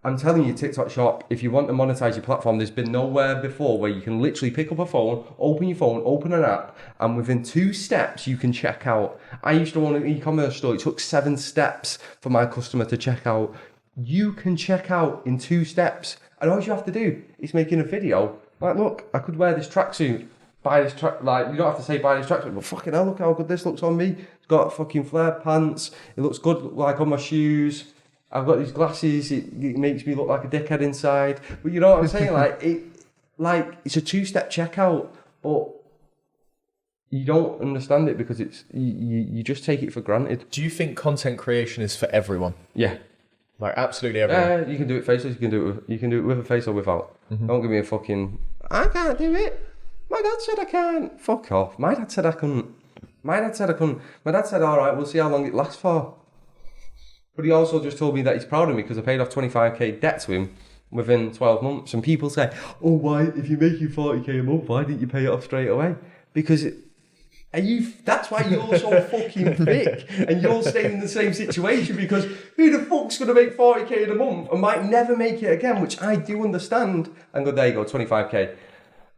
I'm telling you, TikTok Shop, if you want to monetize your platform, there's been nowhere before where you can literally pick up a phone, open an app, and within 2 steps, you can check out. I used to own an e-commerce store. It took 7 steps for my customer to check out. You can check out in 2 steps. And all you have to do is making a video. Like, look, I could wear this tracksuit, buy this track. Like, you don't have to say buy this tracksuit, but fucking hell, look how good this looks on me. It's got fucking flare pants. It looks good, like on my shoes. I've got these glasses. It makes me look like a dickhead inside. But you know what I'm saying? It's a 2-step checkout, but you don't understand it because it's you just take it for granted. Do you think content creation is for everyone? Yeah. Like absolutely everyone. You can do it faceless. You can do it with a face or without. Mm-hmm. Don't give me a fucking. I can't do it. My dad said I can't. Fuck off. My dad said I couldn't. My dad said, all right, we'll see how long it lasts for. But he also just told me that he's proud of me because I paid off 25k debt to him within 12 months. And people say, oh, why? If you're making 40k a month, why didn't you pay it off straight away? Because that's why you're so fucking thick and you're staying in the same situation, because who the fuck's going to make 40k in a month and might never make it again, which I do understand, and go, there you go, 25k.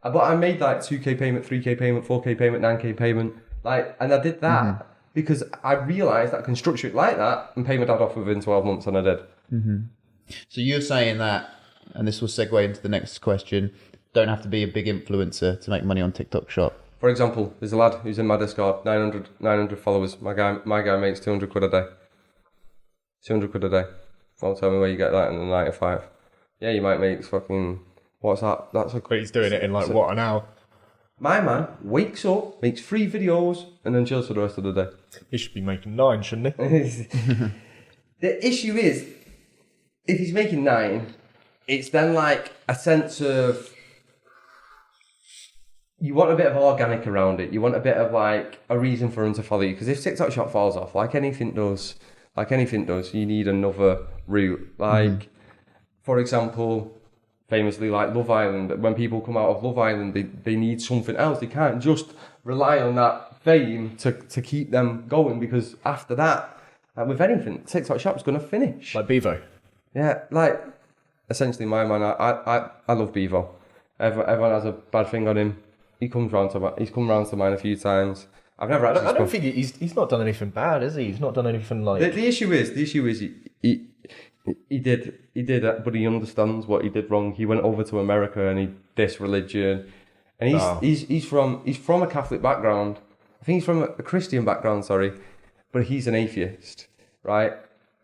But I made like 2k payment, 3k payment, 4k payment, 9k payment, and I did that because I realised I can structure it like that and pay my dad off within 12 months, and I did. Mm-hmm. So you're saying that, and this will segue into the next question, don't have to be a big influencer to make money on TikTok Shop. For example, there's a lad who's in my Discord, 900 followers. My guy makes 200 quid a day. 200 quid a day. Don't tell me where you get that in the 9 to 5. Yeah, you might make fucking, what's that? That's But he's doing it in what, an hour? My man wakes up, makes 3 videos, and then chills for the rest of the day. He should be making 9, shouldn't he? The issue is, if he's making 9, it's then like a sense of, you want a bit of organic around it. You want a bit of like a reason for him to follow you. Because if TikTok Shop falls off, like anything does, you need another route. For example, famously like Love Island, when people come out of Love Island, they need something else. They can't just rely on that fame to keep them going, because after that, with anything, TikTok Shop's going to finish. Like Bevo. Yeah, essentially my man, I love Bevo. Everyone has a bad thing on him. He's come round to mine a few times. I've never actually. I don't think he's not done anything bad, has he? He's not done anything like. The issue is he did, but he understands what he did wrong. He went over to America and he dissed religion, and he's from a Catholic background. I think he's from a Christian background, sorry, but he's an atheist, right?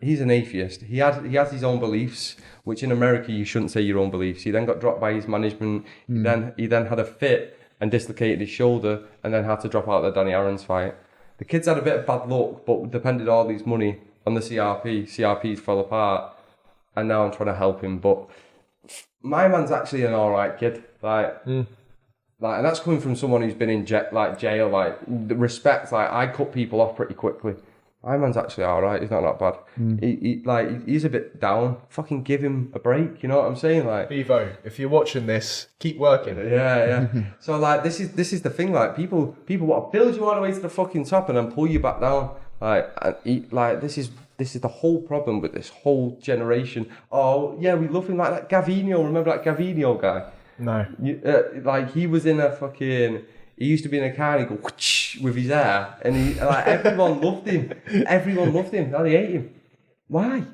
He's an atheist. He has his own beliefs, which in America you shouldn't say your own beliefs. He then got dropped by his management. He then had a fit and dislocated his shoulder, and then had to drop out of the Danny Aaron's fight. The kid's had a bit of bad luck, but depended all his money on the CRP. CRP's fell apart, and now I'm trying to help him. But my man's actually an alright kid, and that's coming from someone who's been in jail. The respect, I cut people off pretty quickly. My man's actually all right. He's not that bad. He's a bit down. Fucking give him a break. You know what I'm saying? Like, Evo, if you're watching this, keep working. yeah. So like, this is the thing. Like, people want to build you all the way to the fucking top and then pull you back down. This is the whole problem with this whole generation. Oh yeah, we love him like that Gavinio. Remember that Gavinio guy? No. He was in a fucking. He used to be in a car and he'd go whoosh with his hair, and everyone loved him. Everyone loved him. Now they hate him. Why?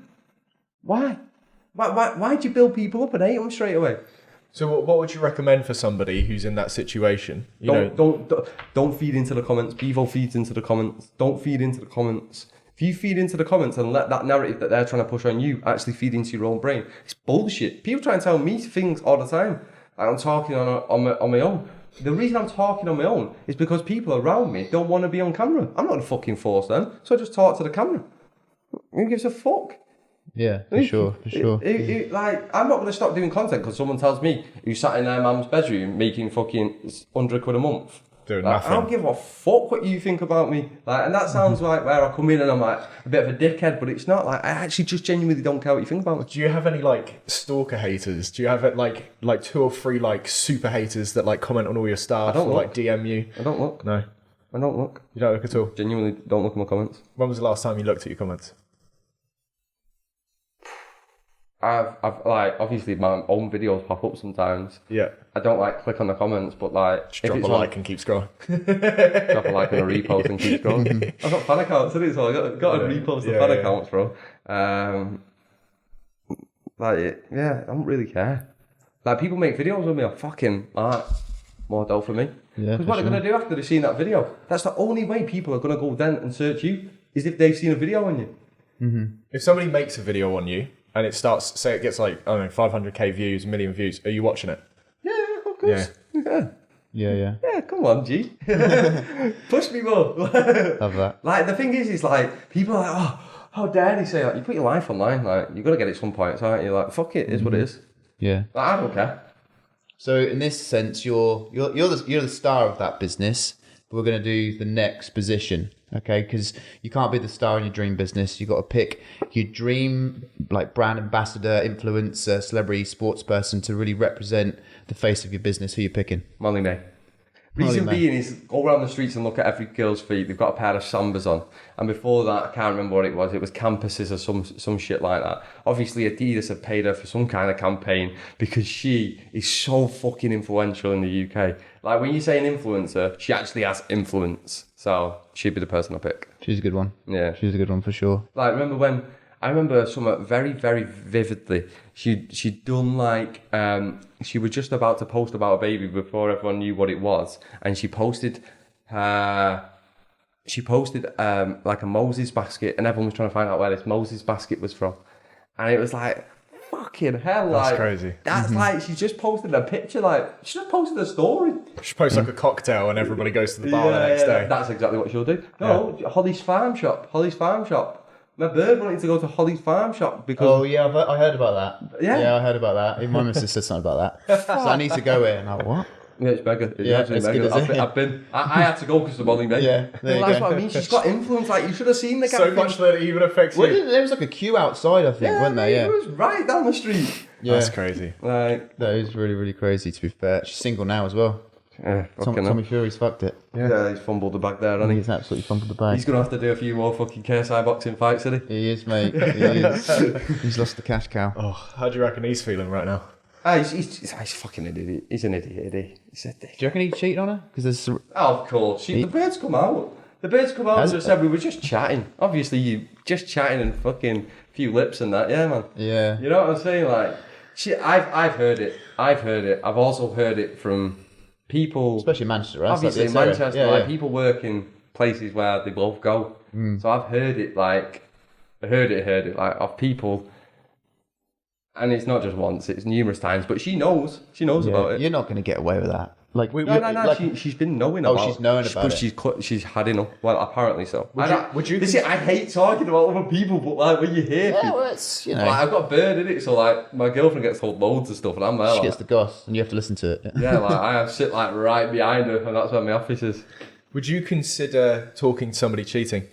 Why'd you build people up and hate them straight away? So what would you recommend for somebody who's in that situation? Don't feed into the comments. Bevo feeds into the comments. Don't feed into the comments. If you feed into the comments and let that narrative that they're trying to push on you actually feed into your own brain, it's bullshit. People try and tell me things all the time. I'm talking on my own. The reason I'm talking on my own is because people around me don't want to be on camera. I'm not going to fucking force them, so I just talk to the camera. Who gives a fuck? Yeah, for sure. I'm not going to stop doing content because someone tells me who sat in their mum's bedroom making fucking £100 a month. Doing nothing. I don't give a fuck what you think about me. And that sounds like where I come in and I'm like a bit of a dickhead, but it's not. Like, I actually just genuinely don't care what you think about me. Do you have any stalker haters? Do you have like 2 or 3 super haters that comment on all your stuff or DM you? I don't look. No. I don't look. You don't look at all? Genuinely don't look at my comments. When was the last time you looked at your comments? I've obviously my own videos pop up sometimes. Yeah. I don't click on the comments, but just drop a like and keep scrolling. Drop a like and a repost and keep scrolling. I've got fan accounts, so I got to repost the fan accounts, bro. I don't really care. People make videos with me. I'm fucking more dough for me. Yeah. Because what they're gonna do after they've seen that video? That's the only way people are gonna go then and search you is if they've seen a video on you. Mm-hmm. If somebody makes a video on you and it starts, say it gets 500k views, 1 million views, are you watching it? Yeah, of course. Yeah. Yeah, come on, G. Push me more. Love that. The thing is people are like, oh, how dare they say that? You put your life online, you got to get it at some point, aren't you? Fuck it, is what it is. Yeah. I don't care. So in this sense, you're the star of that business. But we're going to do the next position, okay? Because you can't be the star in your dream business. You've got to pick your dream, brand ambassador, influencer, celebrity, sports person to really represent the face of your business. Who are you picking? Molly May. Reason being is go around the streets and look at every girl's feet. They've got a pair of Sambas on. And before that, I can't remember what it was. It was Campuses or some shit like that. Obviously, Adidas have paid her for some kind of campaign because she is so fucking influential in the UK. When you say an influencer, she actually has influence. So she'd be the person I pick. She's a good one. Yeah. She's a good one for sure. I remember something very, very vividly. She'd done she was just about to post about a baby before everyone knew what it was, and she posted a Moses basket, and everyone was trying to find out where this Moses basket was from, and it was fucking hell, that's crazy. That's she just posted a picture, she just posted a story. She posts a cocktail and everybody goes to the bar the next day. That's exactly what she'll do. No, Holly's Farm Shop. My bird wanted to go to Holly's Farm Shop because... Oh, yeah, I heard about that. Yeah? Yeah, I heard about that. Even my missus said something about that. So I need to go in. And what? Yeah, it's mega. It's mega. good, I've been... I had to go because of Molly May. Yeah, there you that's go. what I mean. She's got influence. You should have seen the guy. So much that it even affects you. There was a queue outside, I think, wasn't there? Yeah. It was right down the street. Yeah. That's crazy. That is really, really crazy, to be fair. She's single now as well. Yeah, Tommy Fury's fucked it. Yeah, he's fumbled the bag there, hasn't he? He's absolutely fumbled the bag. He's going to have to do a few more fucking KSI boxing fights, isn't he? He is, mate. He is. He's lost the cash cow. Oh, how do you reckon he's feeling right now? He's fucking an idiot. He's an idiot, isn't he? He's a dick. Do you reckon he cheated on her? Because there's... Oh, of course. The birds come out. The birds come out and just said we were just chatting. Obviously, you just chatting and fucking few lips and that. Yeah, man. Yeah. You know what I'm saying? I've heard it. I've also heard it from people, especially in Manchester, right? Obviously in Manchester, people work in places where they both go. So I've heard it of people, and it's not just once; it's numerous times. But she knows about it. You're not going to get away with that. No. She's been knowing about it. She's known about it. She's had enough. Well, apparently so. Would you I hate talking about other people, but when you hear people, well, it's, I've got a bird in it, so my girlfriend gets told loads of stuff, and I'm there. She gets the goss, and you have to listen to it. Yeah, I sit right behind her, and that's where my office is. Would you consider talking to somebody cheating?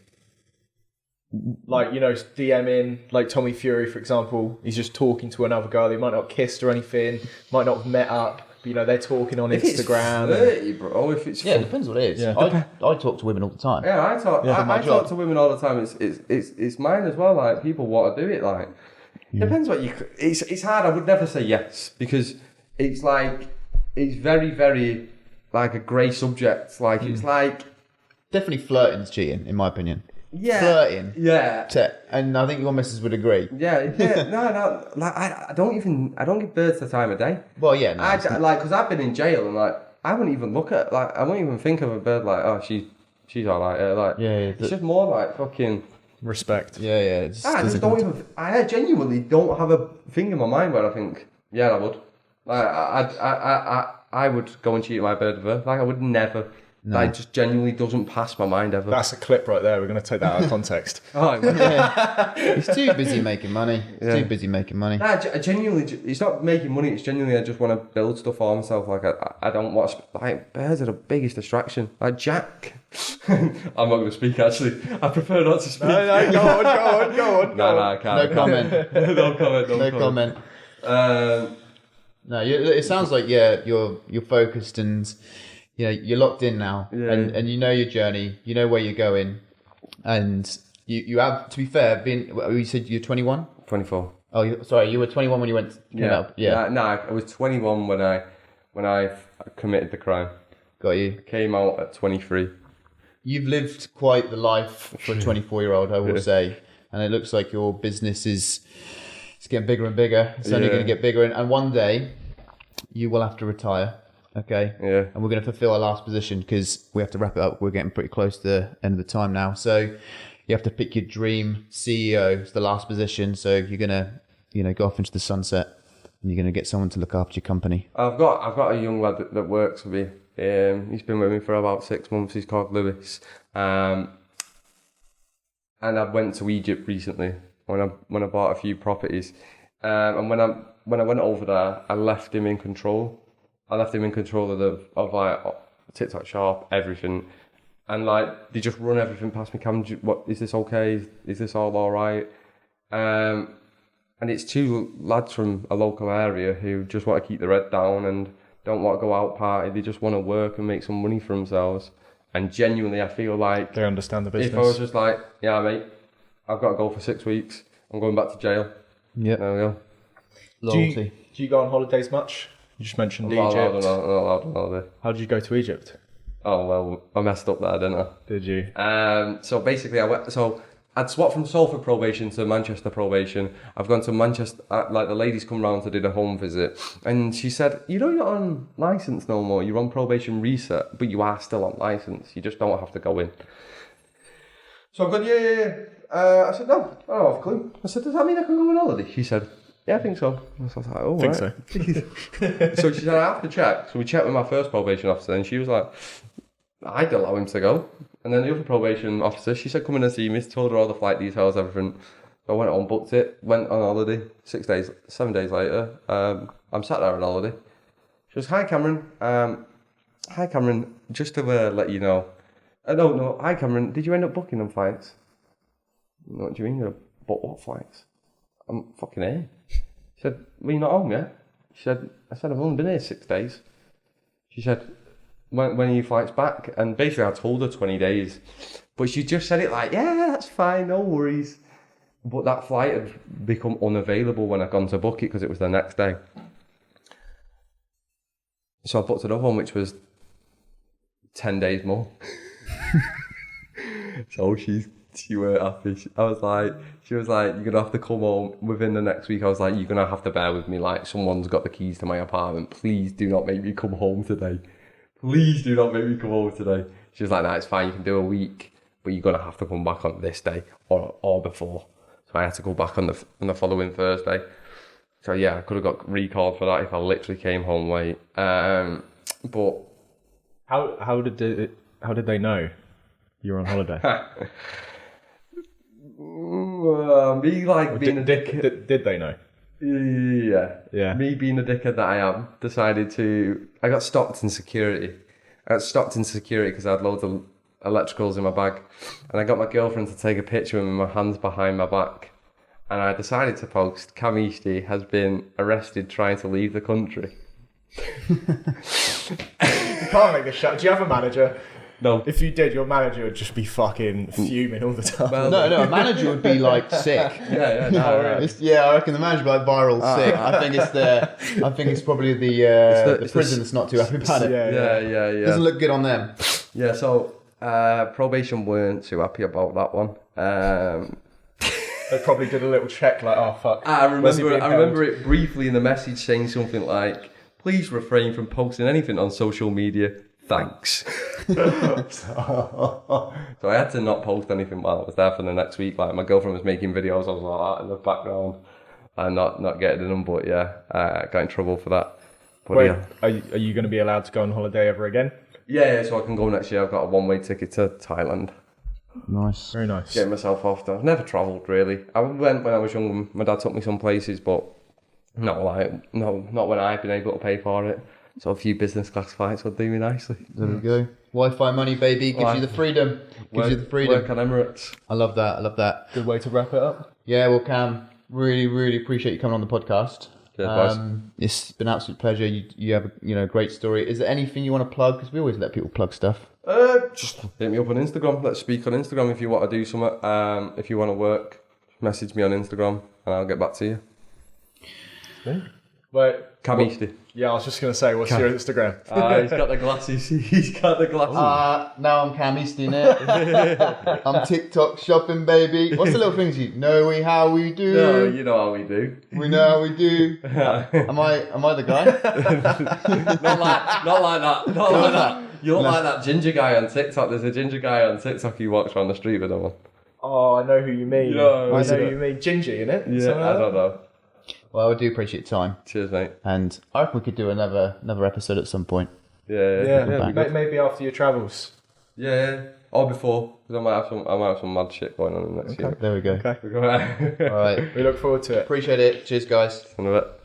like, you know, DMing, like Tommy Fury, for example, he's just talking to another girl. They might not have kissed or anything, might not have met up, but, you know, they're talking on Instagram. If it's flirty, bro, if it's Yeah, it depends what it is. Yeah. I talk to women all the time. yeah, I talk my job. to women all the time. It's mine as well. Like, people want to do it. Like, depends what you. It's hard. I would never say yes, because it's like it's very, very like a grey subject. Like it's like Definitely flirting is cheating, in my opinion. yeah, Flirting. yeah. And I think your missus would agree. Yeah, no. Like I don't give birds the time of day. Well, yeah, no. Like, because I've been in jail and like I wouldn't even look at, like, I wouldn't even think of a bird like, oh, she's alright. Like, it's just more like fucking Respect. Yeah. I genuinely don't have a thing in my mind where I think, yeah, I would. Like, I would go and cheat my bird with her. Like, I would never. No. Like, just genuinely doesn't pass my mind ever. That's a clip right there. We're going to take that out of context. Oh, yeah. He's too busy making money. Too busy making money. Nah, I genuinely, it's not making money. It's genuinely, I just want to build stuff for myself. Like, I don't watch, like, birds are the biggest distraction. Like, Jack. I'm not going to speak, actually. I prefer not to speak. No, go on. No, I can't. No comment. No comment. No comment. No, it sounds like you're focused and you're locked in now, and you know your journey, you know where you're going, and you have, to be fair, you said you're 21? 24. Oh, sorry, you were 21 when you went up. Yeah. No, I was 21 when I committed the crime. Got you. Came out at 23. You've lived quite the life for a 24-year-old, I will say, and it looks like your business is getting bigger and bigger. It's only going to get bigger, and one day you will have to retire. Okay. Yeah. And we're going to fulfill our last position because we have to wrap it up. We're getting pretty close to the end of the time now. So you have to pick your dream CEO. It's the last position. So you're going to, go off into the sunset and you're going to get someone to look after your company. I've got a young lad that works with me. He's been with me for about 6 months. He's called Lewis. And I went to Egypt recently when I bought a few properties. And when I went over there, I left him in control. I left him in control of like TikTok Shop, everything, and like they just run everything past me. Cam, what is this okay? Is this all right? And it's two lads from a local area who just want to keep their head down and don't want to go out party. They just want to work and make some money for themselves. And genuinely, I feel like they understand the business. If I was just like, yeah, mate, I've got to go for 6 weeks. I'm going back to jail. Yeah, there we go. Loyalty. Do you go on holidays much? You just mentioned Egypt. Not allowed on holiday. How did you go to Egypt? Oh, well, I messed up there, didn't I? Did you? So basically, I'd swapped from Salford probation to Manchester probation. I've gone to Manchester, like the ladies come round to do the home visit. And she said, you're not on licence no more. You're on probation reset, but you are still on licence. You just don't have to go in. So I've gone, yeah. I said, no, I don't have a clue. I said, does that mean I can go on holiday? She said, yeah, I think so. I was like, oh, think right. so. So she said, I have to check. So we checked with my first probation officer, and she was like, I'd allow him to go. And then the other probation officer, she said, come in and see me. Told her all the flight details, everything. So I went on, booked it, went on holiday. 7 days later, I'm sat there on holiday. She goes, hi, Cameron. Hi, Cameron. Just to let you know. No. Hi, Cameron. Did you end up booking them flights? What do you mean? But what flights? I'm fucking here. She said, well, you're not home yet? I said, I've only been here 6 days. She said, when are your flights back? And basically I told her 20 days. But she just said it like, yeah, that's fine, no worries. But that flight had become unavailable when I'd gone to book it because it was the next day. So I booked another one, which was 10 days more. So she weren't happy. She was like, you're going to have to come home within the next week. I was like, you're going to have to bear with me. Like, someone's got the keys to my apartment. Please do not make me come home today. Please do not make me come home today. She was like, nah, it's fine. You can do a week, but you're going to have to come back on this day or before. So I had to go back on the following Thursday. So yeah, I could have got recalled for that if I literally came home late. But how did they know you were on holiday? Me like being a dickhead. Did they know? Yeah. Me being the dickhead that I am, I got stopped in security. I got stopped in security because I had loads of electricals in my bag, and I got my girlfriend to take a picture with my hands behind my back, and I decided to post, Cam Easty has been arrested trying to leave the country. You can't make this shut. Do you have a manager? No. If you did, your manager would just be fucking fuming all the time. Well, No, a manager would be like sick. No. I reckon the manager would be like viral sick. I think it's probably the prison that's not too happy about it. Yeah. Doesn't look good on them. Yeah, so probation weren't too happy about that one. They probably did a little check like, oh fuck. I Where's he being held? remember it briefly in the message saying something like, please refrain from posting anything on social media. Thanks. So I had to not post anything while I was there for the next week. Like my girlfriend was making videos, I was like that in the background and not getting them, but I got in trouble for that. But Wait, are you going to be allowed to go on holiday ever again? Yeah, so I can go next year. I've got a one-way ticket to Thailand. Nice. Very nice. Getting myself off there. I've never travelled really. I went when I was young. My dad took me some places, but not when I've been able to pay for it. So a few business class flights would do me nicely. There we go. Wi-Fi money, baby. Gives you the freedom. Work on Emirates. I love that. Good way to wrap it up. Yeah, well, Cam, really appreciate you coming on the podcast. Cheers, boys. It's been an absolute pleasure. You have a great story. Is there anything you want to plug? Because we always let people plug stuff. Just hit me up on Instagram. Let's speak on Instagram if you want to do something. If you want to work, message me on Instagram and I'll get back to you. Wait, Cam Easty. yeah, I was just going to say, what's your Instagram? He's got the glasses. Now I'm Cam Easty, innit? I'm TikTok shopping, baby. What's the little things you know how we do? No, you know how we do. We know how we do. Am I the guy? Not like that. You look like that ginger guy on TikTok. There's a ginger guy on TikTok who walks around the street with him on. Oh, I know who you mean. No, I know who you mean. Ginger, innit? Yeah, I don't know. Well, I do appreciate your time. Cheers, mate. And I reckon we could do another episode at some point. Yeah. Maybe after your travels. Yeah. Or before, because I might have some mad shit going on next year. There we go. Okay. All right. We look forward to it. Appreciate it. Cheers, guys. In a bit.